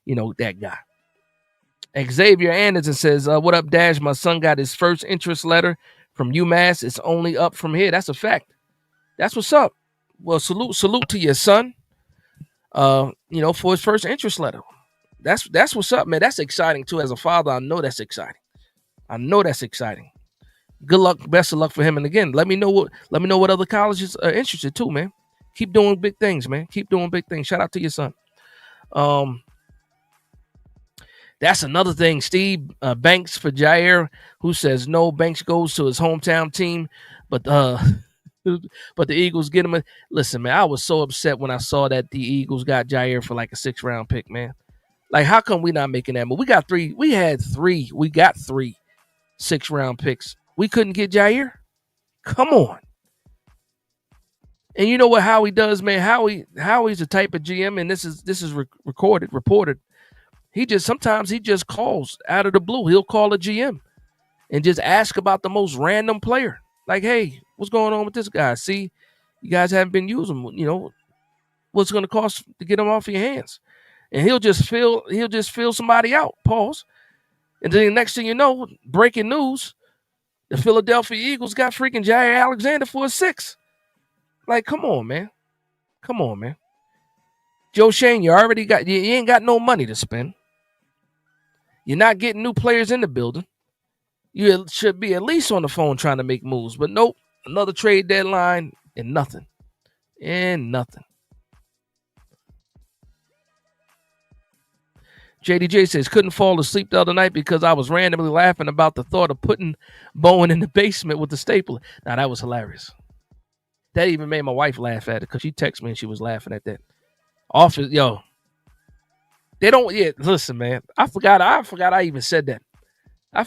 that guy. Xavier Anderson says, what up, Dash? My son got his first interest letter from UMass. It's only up from here. That's a fact. That's what's up. Well, salute to your son. For his first interest letter. That's what's up, man. That's exciting too. As a father, I know that's exciting. Good luck, best of luck for him. And again, let me know what other colleges are interested too, man. Keep doing big things, man. Keep doing big things. Shout out to your son. That's another thing. Steve Banks for Jair, who says no. Banks goes to his hometown team, but the Eagles get him. Listen, man, I was so upset when I saw that the Eagles got Jair for like a 6th-round pick, man. Like, how come we not making that move? We got 3 6th-round picks. We couldn't get Jair? Come on. And you know what Howie does, man? Howie's the type of GM, and this is reported. Sometimes he just calls out of the blue. He'll call a GM and just ask about the most random player. Like, hey, what's going on with this guy? See, you guys haven't been using him. What's it going to cost to get him off your hands? And he'll just fill somebody out. Pause. And then the next thing you know, breaking news, the Philadelphia Eagles got freaking Jair Alexander for a 6. Like, come on, man. Joe Shane, you ain't got no money to spend. You're not getting new players in the building. You should be at least on the phone trying to make moves. But nope, another trade deadline and nothing. JDJ says, couldn't fall asleep the other night because I was randomly laughing about the thought of putting Bowen in the basement with the stapler. Now, that was hilarious. That even made my wife laugh at it because she texted me and she was laughing at that. Office, yo. They don't, listen, man. I forgot I even said that. I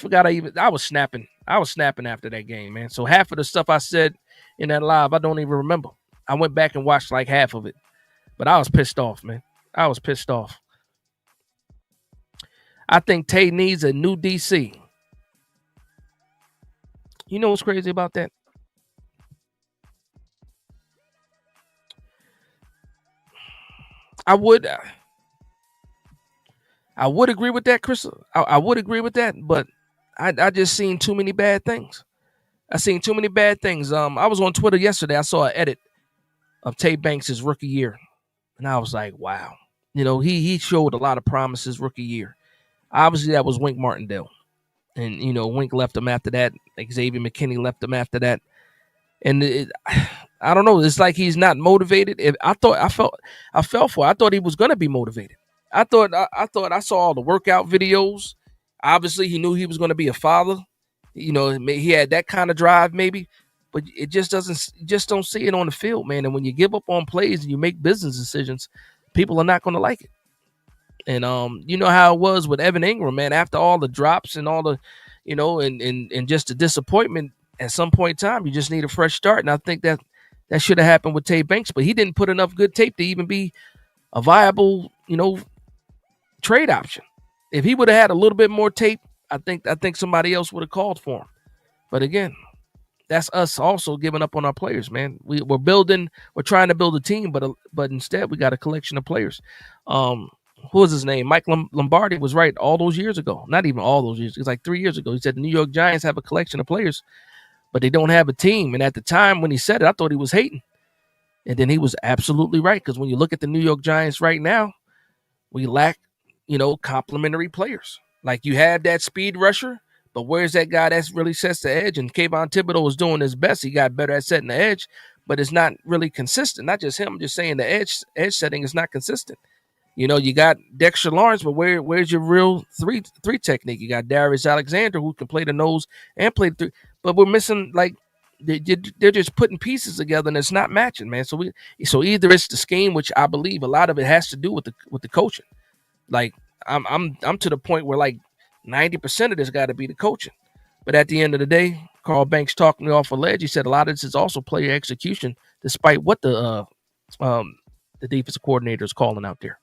was snapping. After that game, man. So half of the stuff I said in that live, I don't even remember. I went back and watched like half of it. But I was pissed off, man. I think Tay needs a new DC. You know what's crazy about that? I would agree with that, Chris. I would agree with that, but I just seen too many bad things. I was on Twitter yesterday. I saw an edit of Tay Banks' rookie year, and I was like, wow. He showed a lot of promises rookie year. Obviously, that was Wink Martindale. and Wink left him after that. Xavier McKinney left him after that, and I don't know. It's like he's not motivated. I felt for. I thought he was gonna be motivated. I saw all the workout videos. Obviously, he knew he was gonna be a father. He had that kind of drive, maybe, but it just doesn't. You just don't see it on the field, man. And when you give up on plays and you make business decisions, people are not gonna like it. And you know how it was with Evan Ingram, man. After all the drops and all the, and just the disappointment, at some point in time, you just need a fresh start. And I think that should have happened with Tay Banks, but he didn't put enough good tape to even be a viable, trade option. If he would have had a little bit more tape, I think somebody else would have called for him. But again, that's us also giving up on our players, man. We're trying to build a team, but instead we got a collection of players. Who was his name? Mike Lombardi was right all those years ago. Not even all those years. It's like 3 years ago. He said the New York Giants have a collection of players, but they don't have a team. And at the time when he said it, I thought he was hating. And then he was absolutely right, because when you look at the New York Giants right now, we lack, complementary players. Like, you have that speed rusher, but where's that guy that really sets the edge? And Kayvon Thibodeau was doing his best. He got better at setting the edge, but it's not really consistent. Not just him, I'm just saying the edge setting is not consistent. You got Dexter Lawrence, but where's your real three technique? You got Darius Alexander, who can play the nose and play the three, but we're missing, like, they're just putting pieces together and it's not matching, man. So either it's the scheme, which I believe a lot of it has to do with the coaching. Like, I'm to the point where, like, 90% of this got to be the coaching. But at the end of the day, Carl Banks talked me off a ledge. He said a lot of this is also player execution, despite what the defensive coordinator is calling out there.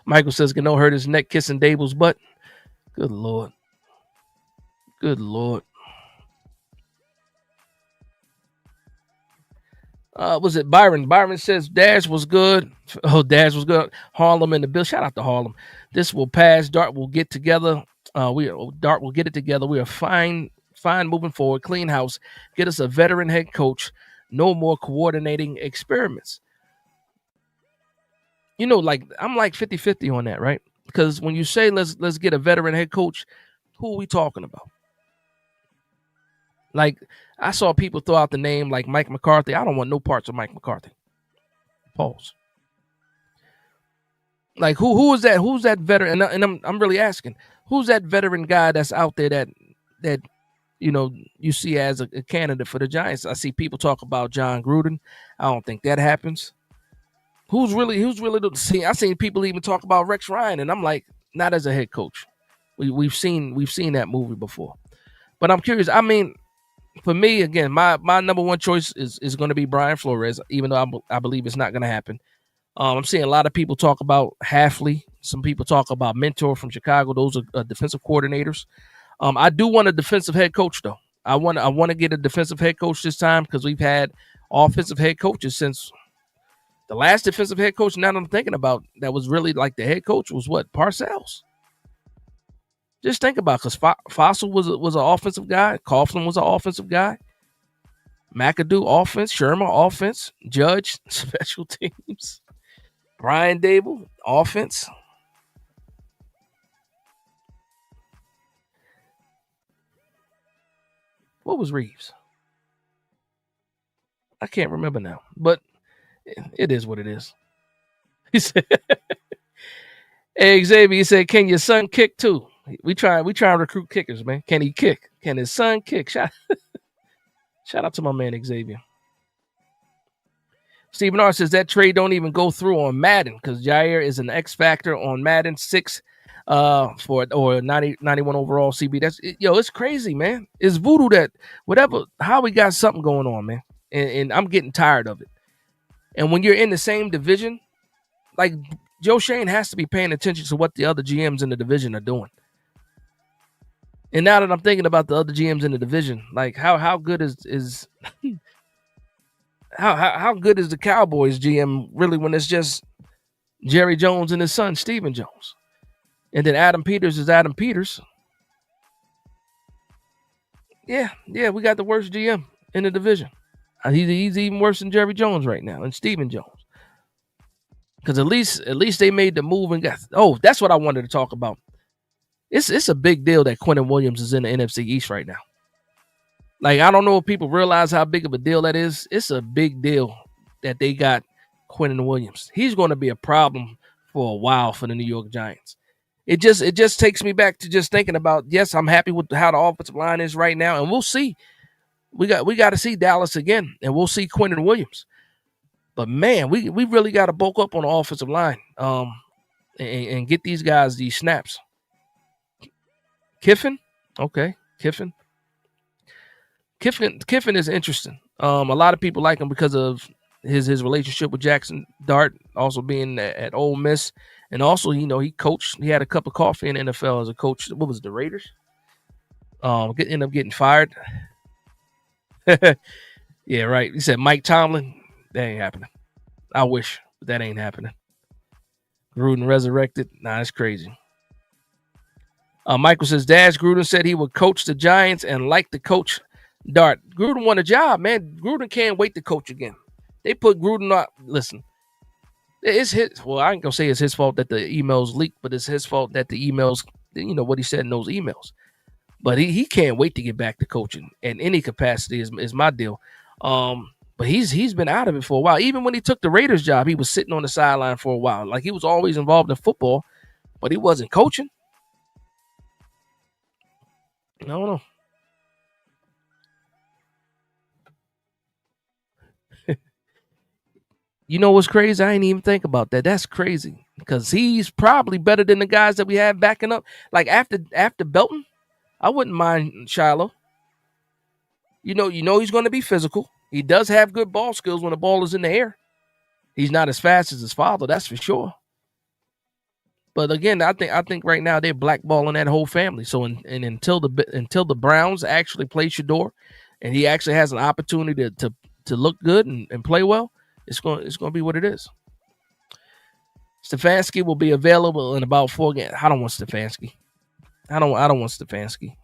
Michael says Gano hurt his neck kissing Dable's butt. Good Lord. Good Lord. Was it Byron? Byron says Dash was good. Oh, Dash was good. Harlem and the Bill. Shout out to Harlem. This will pass. Dart will get together. Dart will get it together. We are fine moving forward. Clean house. Get us a veteran head coach. No more coordinating experiments. Like, I'm like 50-50 on that, right? Because when you say let's get a veteran head coach, who are we talking about? Like, I saw people throw out the name like Mike McCarthy. I don't want no parts of Mike McCarthy. Pause. Like, who is that? Who's that veteran? And I'm really asking, who's that veteran guy that's out there that you see as a candidate for the Giants? I see people talk about John Gruden. I don't think that happens. Who's really see? I seen people even talk about Rex Ryan, and I'm like, not as a head coach. We've seen that movie before. But I'm curious. I mean, for me, again, my number one choice is going to be Brian Flores, even though I believe it's not going to happen. I'm seeing a lot of people talk about Halfley. Some people talk about Mentor from Chicago. Those are defensive coordinators. I do want a defensive head coach, though. I want to get a defensive head coach this time, because we've had offensive head coaches since the last defensive head coach. Now that I'm thinking about, that was really like the head coach was what? Parcells. Just think about it, because Fossil was an offensive guy. Coughlin was an offensive guy. McAdoo, offense. Shermer, offense. Judge, special teams. Brian Dable, offense. What was Reeves? I can't remember now, but it is what it is. He said, "Hey Xavier," he said, "Can your son kick too?" We try to recruit kickers, man. Can he kick? Can his son kick? Shout out to my man Xavier. Stephen R says that trade don't even go through on Madden, because Jair is an X factor on Madden 6 or 91 overall CB. It's crazy, man. It's voodoo that whatever, how we got something going on, man. And I'm getting tired of it. And when you're in the same division, like, Joe Shane has to be paying attention to what the other GMs in the division are doing. And now that I'm thinking about the other GMs in the division, like, how good is how good is the Cowboys GM really, when it's just Jerry Jones and his son Stephen Jones, and then Adam Peters is Adam Peters. Yeah, we got the worst GM in the division. He's even worse than Jerry Jones right now, and Stephen Jones. Because at least they made the move and got. Oh, that's what I wanted to talk about. It's a big deal that Quentin Williams is in the NFC East right now. Like, I don't know if people realize how big of a deal that is. It's a big deal that they got Quentin Williams. He's going to be a problem for a while for the New York Giants. It just takes me back to just thinking about, yes, I'm happy with how the offensive line is right now, and we'll see. We got to see Dallas again, and we'll see Quentin Williams. But man, we really got to bulk up on the offensive line, and get these guys these snaps. Kiffin, okay, Kiffin is interesting. A lot of people like him because of his relationship with Jackson Dart, also being at Ole Miss, and also he coached. He had a cup of coffee in the NFL as a coach. What was it, the Raiders? Ended up getting fired. Yeah, right. He said Mike Tomlin. That ain't happening. I wish, but that ain't happening. Gruden resurrected. Nah, that's crazy. Michael says, Dash Gruden said he would coach the Giants and like to coach Dart. Gruden won a job, man. Gruden can't wait to coach again. They put Gruden out. Listen, it's his. Well, I ain't gonna say it's his fault that the emails leaked, but it's his fault that the emails, what he said in those emails. But he can't wait to get back to coaching in any capacity is my deal. But he's been out of it for a while. Even when he took the Raiders job, he was sitting on the sideline for a while. Like, he was always involved in football, but he wasn't coaching. I don't know. You know what's crazy? I ain't even think about that. That's crazy because he's probably better than the guys that we have backing up. Like, after Belton, I wouldn't mind Shiloh. You know he's going to be physical. He does have good ball skills when the ball is in the air. He's not as fast as his father, that's for sure. But again, I think right now they're blackballing that whole family. So until the Browns actually play Shador, and he actually has an opportunity to look good and play well, it's going to be what it is. Stefanski will be available in about 4 games. I don't want Stefanski. I don't want Stefanski.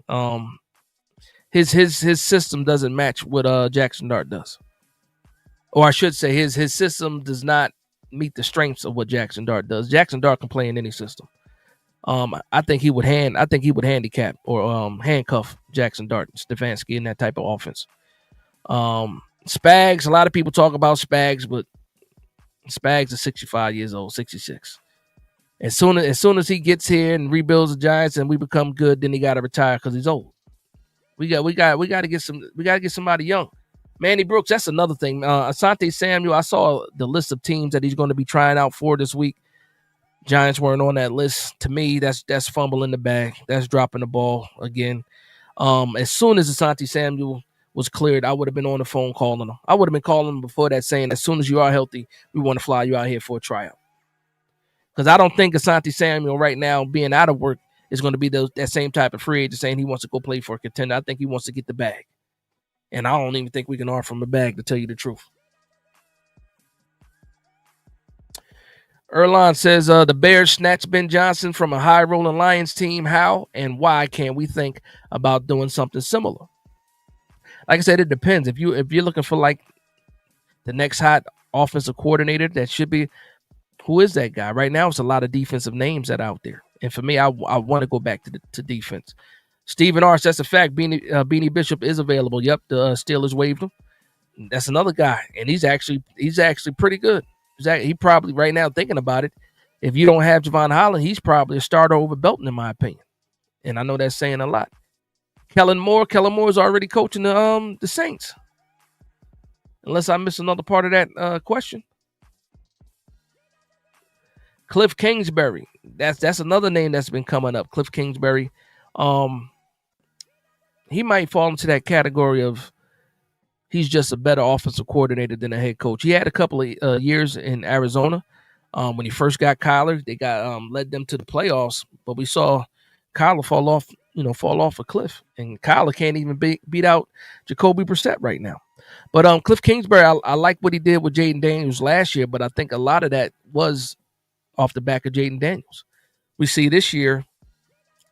His system doesn't match what Jackson Dart does, or I should say his system does not meet the strengths of what Jackson Dart does. Jackson Dart can play in any system. I think he would handicap or handcuff Jackson Dart, Stefanski in that type of offense. Spags, a lot of people talk about Spags, but Spags is 65 years old, 66. As soon as he gets here and rebuilds the Giants and we become good, then he got to retire because he's old. We got to get somebody young. Manny Brooks, that's another thing. Asante Samuel, I saw the list of teams that he's going to be trying out for this week. Giants weren't on that list. To me, that's fumbling the bag. That's dropping the ball again. As soon as Asante Samuel was cleared, I would have been on the phone calling him. I would have been calling him before that, saying, as soon as you are healthy, we want to fly you out here for a tryout. Because I don't think Asante Samuel right now, being out of work, is going to be that same type of free agent saying he wants to go play for a contender. I think he wants to get the bag. And I don't even think we can offer him a bag, to tell you the truth. Erlon says, the Bears snatched Ben Johnson from a high-rolling Lions team. How and why can't we think about doing something similar? Like I said, it depends. If you're looking for like the next hot offensive coordinator, that should be, who is that guy? Right now, it's a lot of defensive names that are out there. And for me, I want to go back to defense. Stephen Arch, that's a fact. Beanie Bishop is available. Yep, the Steelers waived him. That's another guy, and he's actually pretty good. He probably right now, thinking about it, if you don't have Javon Holland, he's probably a starter over Belton, in my opinion. And I know that's saying a lot. Kellen Moore is already coaching the Saints. Unless I miss another part of that question. Cliff Kingsbury, that's another name that's been coming up. Cliff Kingsbury, he might fall into that category of he's just a better offensive coordinator than a head coach. He had a couple of years in Arizona when he first got Kyler. They led them to the playoffs, but we saw Kyler fall off a cliff, and Kyler can't even beat out Jacoby Brissett right now. But Cliff Kingsbury, I like what he did with Jaden Daniels last year, but I think a lot of that was off the back of Jaden Daniels. We see this year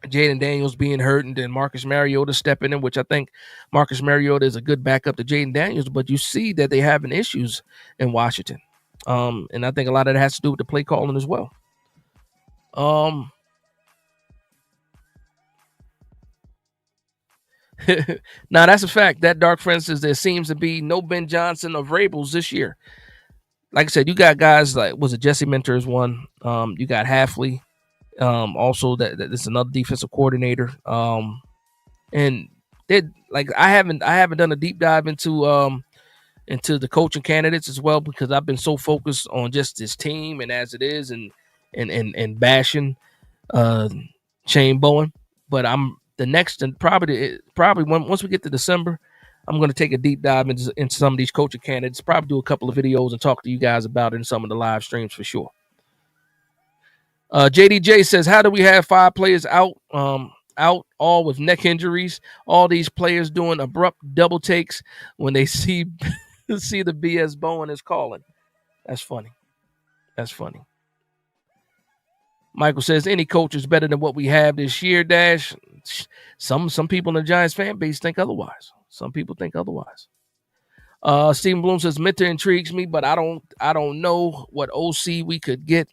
Jaden Daniels being hurt and then Marcus Mariota stepping in, which I think Marcus Mariota is a good backup to Jaden Daniels, but you see that they're having issues in Washington. And I think a lot of that has to do with the play calling as well. Now that's a fact. That Dark Friend says there seems to be no Ben Johnson or Vrabels this year. Like I said, you got guys like was it Jesse Mentors one. You got Halfley. Also that's another defensive coordinator. And they like I haven't done a deep dive into the coaching candidates as well because I've been so focused on just this team and as it is and bashing uh Shane Bowen. But I'm the next and probably once we get to December, I'm going to take a deep dive into some of these coaching candidates. Probably do a couple of videos and talk to you guys about it in some of the live streams for sure. JDJ says, "How do we have 5 players out? Out all with neck injuries. All these players doing abrupt double takes when they see see the BS Bowen is calling. That's funny. That's funny." Michael says, "Any coach is better than what we have this year." Dash. Some people in the Giants fan base think otherwise. Some people think otherwise. Stephen Bloom says, "Minter intrigues me, but I don't know what OC we could get.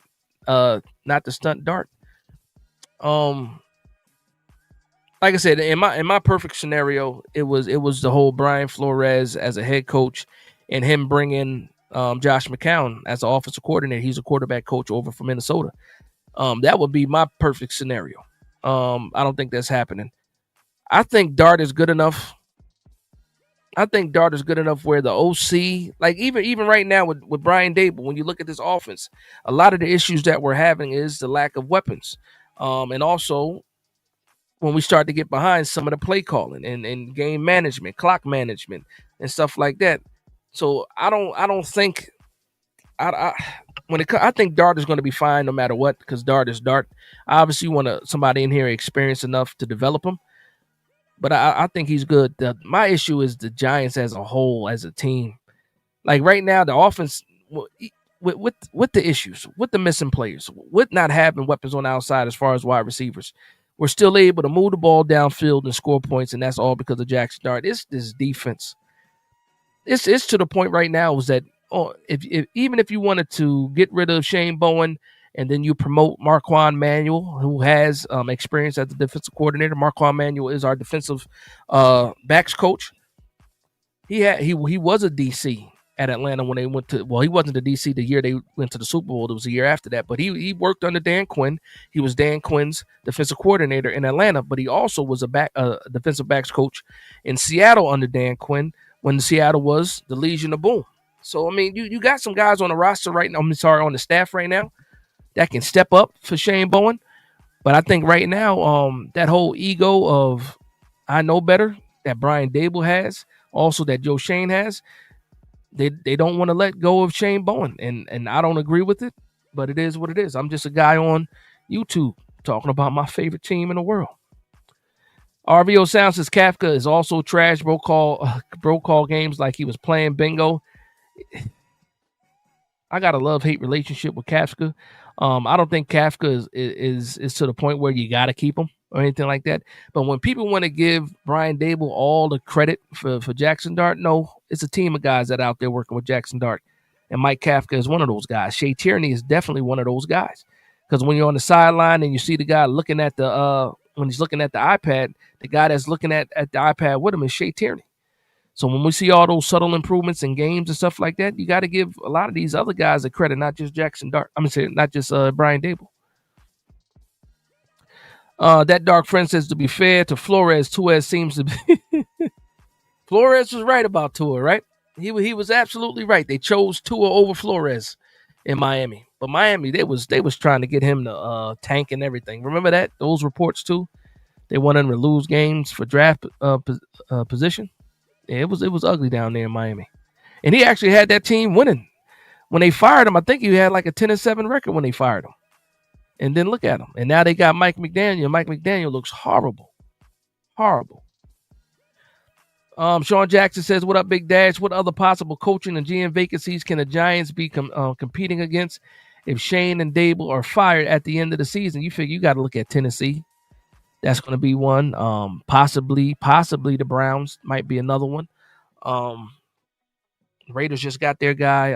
Not the stunt dart." Like I said, in my perfect scenario, it was the whole Brian Flores as a head coach, and him bringing Josh McCown as an offensive coordinator. He's a quarterback coach over from Minnesota. That would be my perfect scenario. I don't think that's happening. I think Dart is good enough. I think Dart is good enough where the OC, like even right now with Brian Dable, when you look at this offense, a lot of the issues that we're having is the lack of weapons. And also when we start to get behind some of the play calling and game management, clock management, and stuff like that. So I don't think I think Dart is going to be fine no matter what because Dart is Dart. I obviously want somebody in here experienced enough to develop him, but I think he's good. My issue is the Giants as a whole, as a team. Like right now, the offense with the issues, with the missing players, with not having weapons on the outside as far as wide receivers, we're still able to move the ball downfield and score points, and that's all because of Jackson Dart. It's this defense. It's to the point right now is that if even if you wanted to get rid of Shane Bowen and then you promote Marquand Manuel, who has experience as the defensive coordinator. Marquand Manuel is our defensive backs coach. He was a DC at Atlanta when they went to, well, he wasn't the DC the year they went to the Super Bowl. It was a year after that. But he worked under Dan Quinn. He was Dan Quinn's defensive coordinator in Atlanta, but he also was a defensive backs coach in Seattle under Dan Quinn when Seattle was the Legion of Boom. So, I mean, you got some guys on the roster right now, on the staff right now that can step up for Shane Bowen. But I think right now, that whole ego of I know better that Brian Dable has, also that Joe Shane has, they don't want to let go of Shane Bowen. And I don't agree with it, but it is what it is. I'm just a guy on YouTube talking about my favorite team in the world. RVO Sound says Kafka is also trash. Bro call games like he was playing bingo. I got a love-hate relationship with Kafka. I don't think Kafka is to the point where you got to keep him or anything like that. But when people want to give Brian Dable all the credit for Jackson Dart, no, it's a team of guys that are out there working with Jackson Dart. And Mike Kafka is one of those guys. Shea Tierney is definitely one of those guys. Because when you're on the sideline and you see the guy looking at when he's looking at the iPad, the guy that's looking at the iPad with him is Shea Tierney. So when we see all those subtle improvements in games and stuff like that, you got to give a lot of these other guys a credit, not just Jackson Dart. I'm saying not just Brian Dable. That Dark Friend says, to be fair to Flores, Tua seems to be Flores was right about Tua, right? He was absolutely right. They chose Tua over Flores in Miami, but Miami they was trying to get him to tank and everything. Remember those reports too? They wanted him to lose games for draft position. Yeah, it was ugly down there in Miami, and he actually had that team winning when they fired him. I think he had like a 10-7 record when they fired him. And then look at him. And now they got Mike McDaniel. Mike McDaniel looks horrible. Horrible. Sean Jackson says, what up, Big Dash? What other possible coaching and GM vacancies can the Giants be competing against if Shane and Dable are fired at the end of the season? You figure you got to look at Tennessee. That's going to be one. Possibly the Browns might be another one. Raiders just got their guy.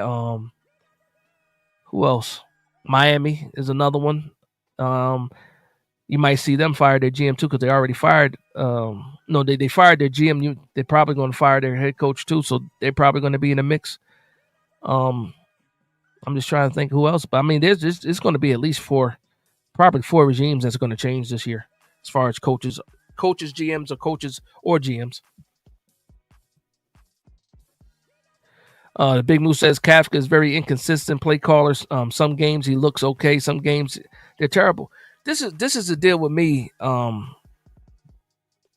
Who else? Miami is another one. Um, you might see them fire their GM too because they already fired. No, they fired their GM. They're probably going to fire their head coach too, so they're probably going to be in the mix. I'm just trying to think who else, but I mean, there's just it's going to be at least probably four regimes that's going to change this year as far as coaches, GMs, or coaches or GMs. The Big Moose says Kafka is very inconsistent play callers. Some games he looks okay, some games they're terrible. This is the deal with me. And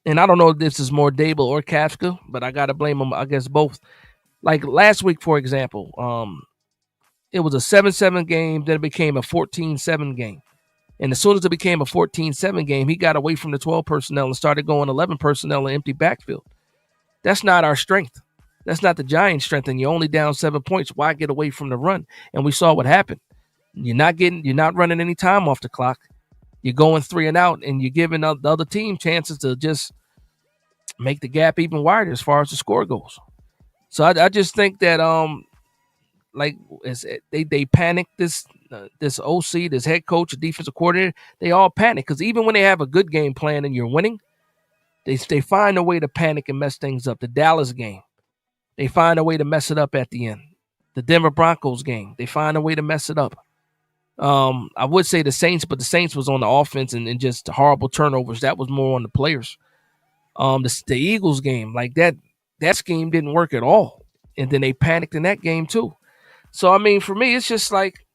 I don't know if this is more Dable or Kafka, but I gotta blame them. I guess both. Like last week, for example, it was a 7-7 game, then it became a 14-7 game. And as soon as it became a 14-7 game, he got away from the 12 personnel and started going 11 personnel in empty backfield. That's not our strength. That's not the Giants' strength. And you're only down 7 points. Why get away from the run? And we saw what happened. You're not running any time off the clock. You're going 3 and out, and you're giving the other team chances to just make the gap even wider as far as the score goes. So I just think that they panicked this OC, this head coach, defensive coordinator. They all panic because even when they have a good game plan and you're winning, they find a way to panic and mess things up. The Dallas game, they find a way to mess it up at the end. The Denver Broncos game, they find a way to mess it up. I would say the Saints, but the Saints was on the offense and just horrible turnovers. That was more on the players. The Eagles game, like that scheme didn't work at all. And then they panicked in that game too. So, I mean, for me, it's just like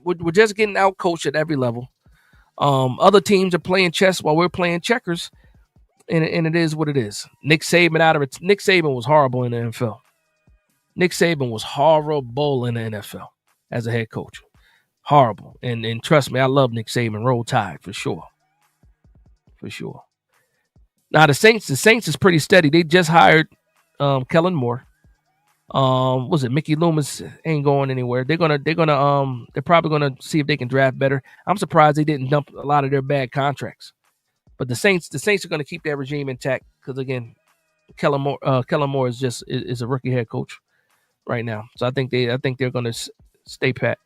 we're just getting out coached at every level. Other teams are playing chess while we're playing checkers, and it is what it is. Nick Saban was horrible in the NFL. Nick Saban was horrible in the NFL as a head coach. Horrible. And trust me, I love Nick Saban. Roll Tide for sure. For sure. Now the Saints is pretty steady. They just hired Kellen Moore. Was it Mickey Loomis ain't going anywhere. They're probably gonna see if they can draft better. I'm surprised they didn't dump a lot of their bad contracts. But the Saints are gonna keep their regime intact because again, Kellen Moore is a rookie head coach right now. So I think they're gonna stay pat.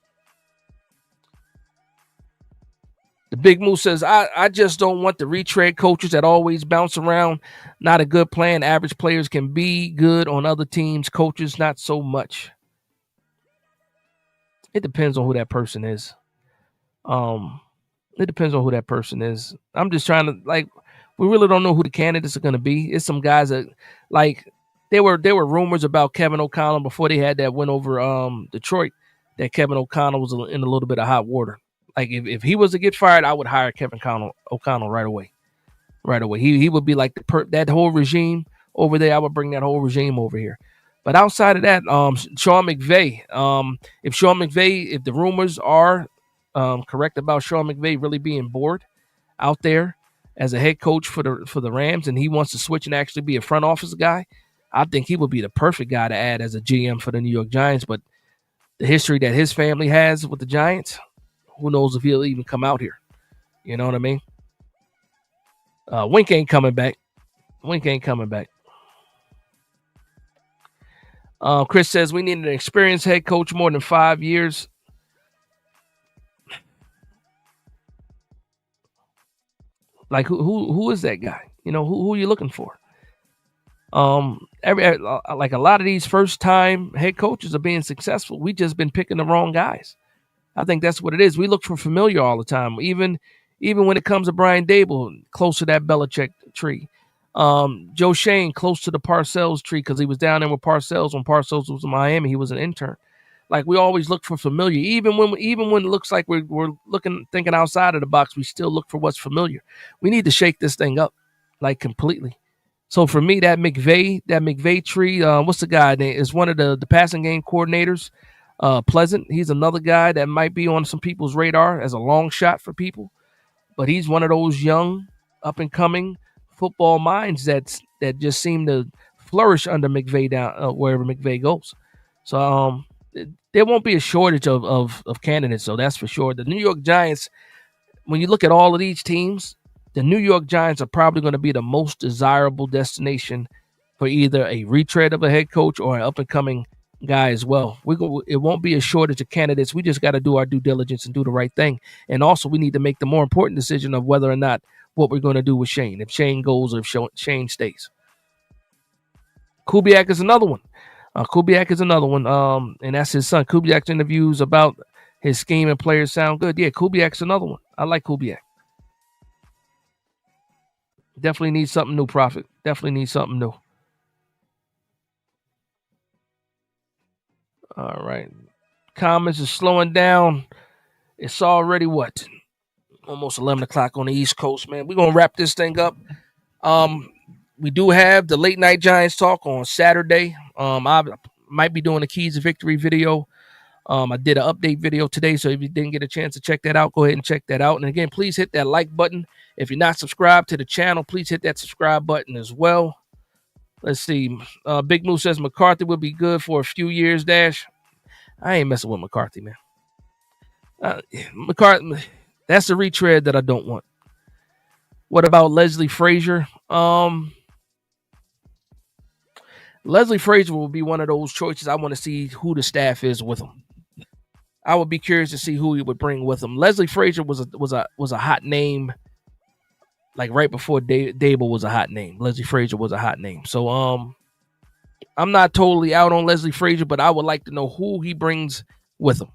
The Big Moose says, I just don't want the retread coaches that always bounce around. Not a good plan. Average players can be good on other teams. Coaches, not so much. It depends on who that person is. It depends on who that person is. I'm just trying to, we really don't know who the candidates are going to be. It's some guys that, there were rumors about Kevin O'Connell before they had that win over Detroit, that Kevin O'Connell was in a little bit of hot water. Like if he was to get fired, I would hire Kevin O'Connell right away. Right away. He would be like that whole regime over there. I would bring that whole regime over here. But outside of that, Sean McVay. If the rumors are correct about Sean McVay really being bored out there as a head coach for the Rams, and he wants to switch and actually be a front office guy, I think he would be the perfect guy to add as a GM for the New York Giants. But the history that his family has with the Giants, who knows if he'll even come out here? You know what I mean? Wink ain't coming back. Chris says we need an experienced head coach more than 5 years. Like who is that guy? You know, who are you looking for? Like a lot of these first time head coaches are being successful. We just been picking the wrong guys. I think that's what it is. We look for familiar all the time. Even when it comes to Brian Dable, close to that Belichick tree. Joe Shane, close to the Parcells tree because he was down there with Parcells when Parcells was in Miami. He was an intern. Like we always look for familiar. Even when it looks like we're thinking outside of the box, we still look for what's familiar. We need to shake this thing up, like completely. So for me, that McVay tree, what's the guy name? Is one of the passing game coordinators. Pleasant. He's another guy that might be on some people's radar as a long shot for people, but he's one of those young, up and coming football minds that just seem to flourish under McVay down wherever McVay goes. So there won't be a shortage of candidates, so that's for sure. The New York Giants, when you look at all of these teams, the New York Giants are probably going to be the most desirable destination for either a retread of a head coach or an up and coming guy as well. It won't be a shortage of candidates. We just got to do our due diligence and do the right thing. And also, we need to make the more important decision of whether or not what we're going to do with Shane. If Shane goes or if Shane stays. Kubiak is another one. And that's his son. Kubiak's interviews about his scheme and players sound good. Yeah, Kubiak's another one. I like Kubiak. Definitely need something new, Prophet. Definitely need something new. All right. Comments is slowing down. It's already what? Almost 11 o'clock on the East Coast, man. We're going to wrap this thing up. We do have the late night Giants talk on Saturday. I might be doing a Keys to Victory video. I did an update video today, so if you didn't get a chance to check that out, go ahead and check that out. And again, please hit that like button. If you're not subscribed to the channel, please hit that subscribe button as well. Let's see. Big Moose says McCarthy will be good for a few years, Dash. I ain't messing with McCarthy, man. McCarthy, that's a retread that I don't want. What about Leslie Frazier? Leslie Frazier will be one of those choices. I want to see who the staff is with him. I would be curious to see who he would bring with him. Leslie Frazier was a hot name, like right before Dable was a hot name. Leslie Frazier was a hot name. So I'm not totally out on Leslie Frazier, but I would like to know who he brings with him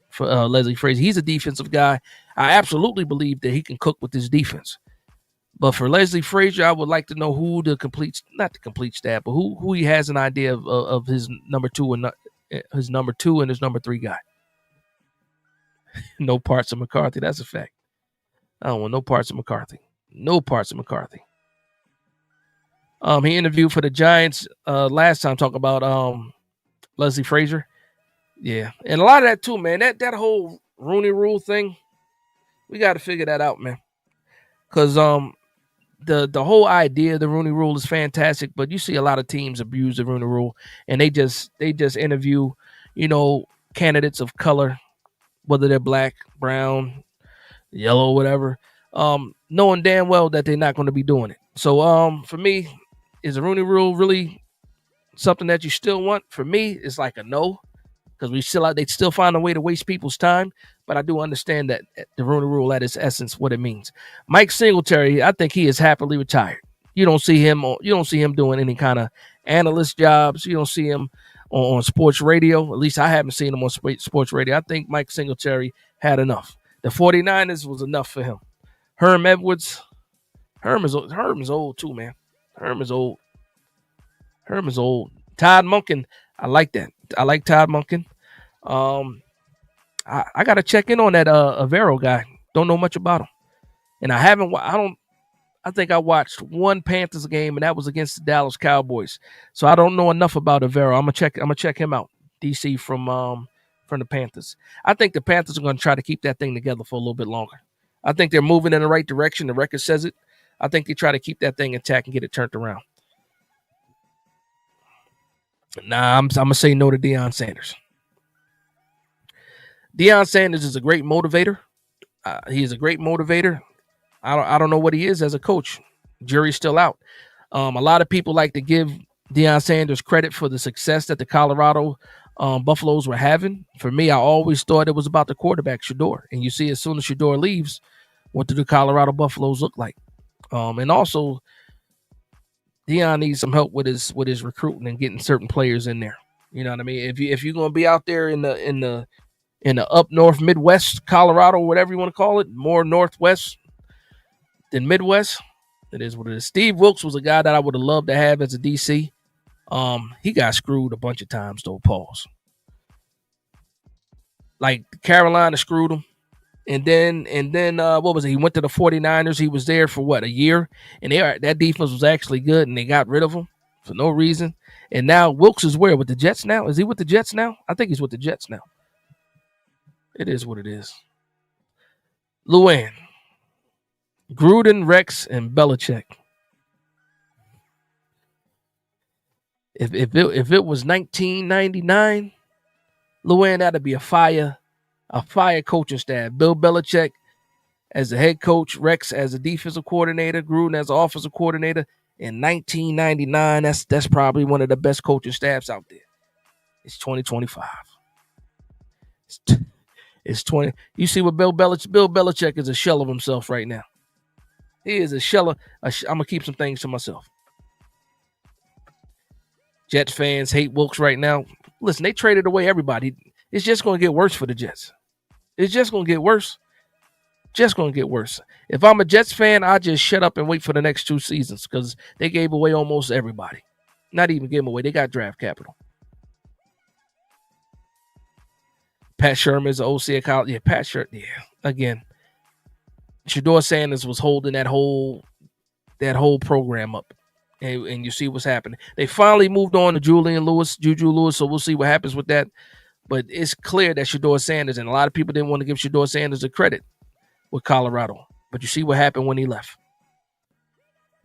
for Leslie Frazier. He's a defensive guy. I absolutely believe that he can cook with his defense. But for Leslie Frazier, I would like to know who not the complete staff, but who he has an idea of his number two and his number 3 guy. No parts of McCarthy. That's a fact. I don't want no parts of McCarthy. No parts of McCarthy. He interviewed for the Giants last time, talking about Leslie Frazier. Yeah, and a lot of that too, man. That whole Rooney Rule thing, we got to figure that out, man. Because the whole idea of the Rooney Rule is fantastic, but you see a lot of teams abuse the Rooney Rule, and they just interview, candidates of color, whether they're black, brown, yellow, whatever, knowing damn well that they're not going to be doing it. So for me, is the Rooney Rule really something that you still want? For me, it's like a no, because they still find a way to waste people's time. But I do understand that the Rooney Rule at its essence, what it means. Mike Singletary, I think he is happily retired. You don't see him doing any kind of analyst jobs. You don't see him on sports radio. At least I haven't seen him on sports radio. I think Mike Singletary had enough. The 49ers was enough for him. Herm Edwards. Herm is old too, man. Herm is old. Todd Monken, I like that. I like Todd Monken. I got to check in on that Avero guy. Don't know much about him. And I think I watched one Panthers game, and that was against the Dallas Cowboys. So I don't know enough about Avero. I'm gonna check him out. DC from the Panthers. I think the Panthers are going to try to keep that thing together for a little bit longer. I think they're moving in the right direction. The record says it. I think they try to keep that thing intact and get it turned around. Nah, I'm gonna say no to Deion Sanders. Deion Sanders is a great motivator. He is a great motivator. I don't know what he is as a coach. Jury's still out. A lot of people like to give Deion Sanders credit for the success that the Colorado Buffaloes were having. For me, I always thought it was about the quarterback, Shador. And you see, as soon as Shador leaves, what do the Colorado Buffaloes look like? And also, Deion needs some help with his recruiting and getting certain players in there. You know what I mean? If you're gonna be out there in the up north, Midwest, Colorado, whatever you want to call it, more Northwest than Midwest, it is what it is. Steve Wilkes was a guy that I would have loved to have as a DC. He got screwed a bunch of times though. Pause. Like Carolina screwed him. And then what was it? He went to the 49ers. He was there for what, a year? And that defense was actually good, and they got rid of him for no reason. And now Wilkes is where? With the Jets now? Is he with the Jets now? I think he's with the Jets now. It is what it is. Luann, Gruden, Rex, and Belichick. If it was 1999, Luann, that'd be a fire coaching staff. Bill Belichick as the head coach, Rex as a defensive coordinator, Gruden as an offensive coordinator. In 1999, that's probably one of the best coaching staffs out there. It's 2025. It's 20. You see what Bill Belichick is a shell of himself right now. He is a shell of. I'm gonna keep some things to myself. Jets fans hate Wilkes right now. Listen, they traded away everybody. It's just gonna get worse for the Jets. It's just gonna get worse. Just gonna get worse. If I'm a Jets fan, I just shut up and wait for the next 2 seasons because they gave away almost everybody. Not even gave them away. They got draft capital. Pat Sherman's the OC at college. Yeah, Pat Sherman. Yeah, again, Shedeur Sanders was holding that whole program up, and you see what's happening. They finally moved on to Juju Lewis. So we'll see what happens with that. But it's clear that Shedeur Sanders, and a lot of people didn't want to give Shedeur Sanders the credit with Colorado. But you see what happened when he left.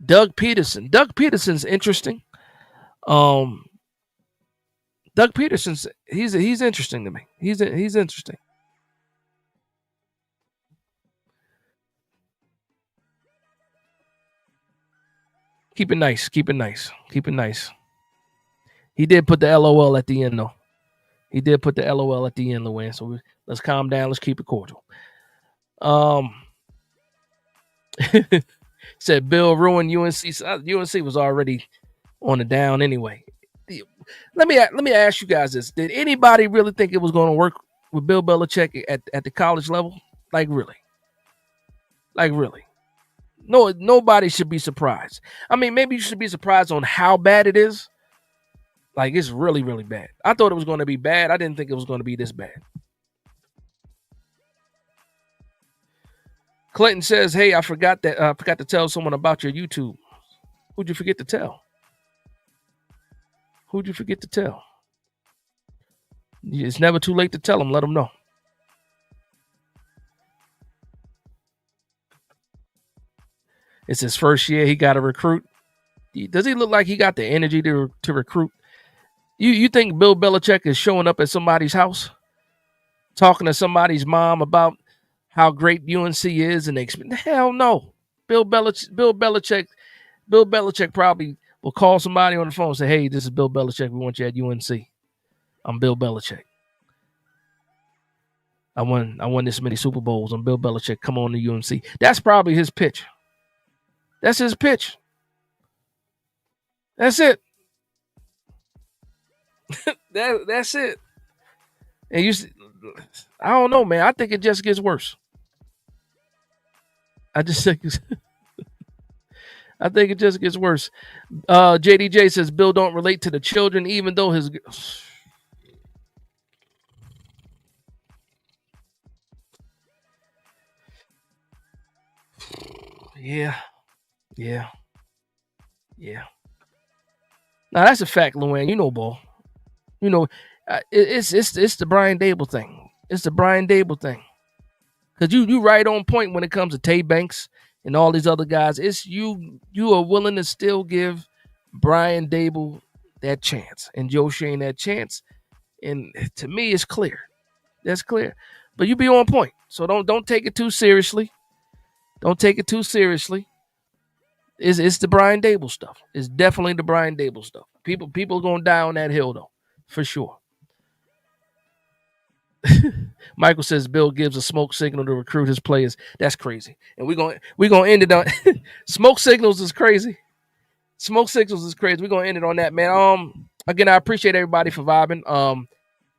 Doug Peterson. Doug Peterson's interesting. Doug Peterson's he's interesting to me. He's interesting. Keep it nice. Keep it nice. Keep it nice. He did put the LOL at the end though. He did put the LOL at the end, Luann. So let's calm down. Let's keep it cordial. Said Bill ruined UNC. UNC was already on the down anyway. Let me ask you guys this: did anybody really think it was going to work with Bill Belichick at the college level? Like really? No, nobody should be surprised. I mean, maybe you should be surprised on how bad it is. Like it's really, really bad. I thought it was going to be bad. I didn't think it was going to be this bad. Clinton says, "Hey, I forgot to tell someone about your YouTube. Who'd you forget to tell? Who'd you forget to tell? It's never too late to tell them. Let them know." It's his first year. He got to recruit. Does he look like he got the energy to recruit? You think Bill Belichick is showing up at somebody's house, talking to somebody's mom about how great UNC is, and hell no. Bill Belichick probably will call somebody on the phone and say, "Hey, this is Bill Belichick. We want you at UNC. I'm Bill Belichick. I won this many Super Bowls. I'm Bill Belichick. Come on to UNC." That's probably his pitch. That's his pitch. That's it. That's it. And I don't know, man. I think it just gets worse. I think it just gets worse. JDJ says Bill don't relate to the children, even though his. Yeah. Now that's a fact, Luann. You know, ball. You know, it's the Brian Dable thing. It's the Brian Dable thing. Because you right on point when it comes to Tay Banks and all these other guys. It's you are willing to still give Brian Dable that chance and Joe Shane that chance. And to me, it's clear. That's clear. But you be on point. So don't take it too seriously. Don't take it too seriously. It's the Brian Dable stuff. It's definitely the Brian Dable stuff. People are gonna die on that hill though, for sure. Michael says Bill gives a smoke signal to recruit his players. That's crazy. And we're gonna end it on smoke signals is crazy. Smoke signals is crazy. We're gonna end it on that, man. Again, I appreciate everybody for vibing.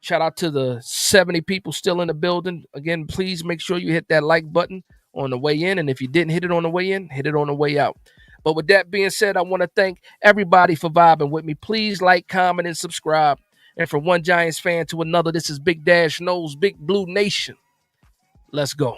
Shout out to the 70 people still in the building. Again, please make sure you hit that like button on the way in. And if you didn't hit it on the way in, hit it on the way out. But with that being said, I want to thank everybody for vibing with me. Please like, comment, and subscribe. And from one Giants fan to another, this is Big Dash Knows, Big Blue Nation. Let's go.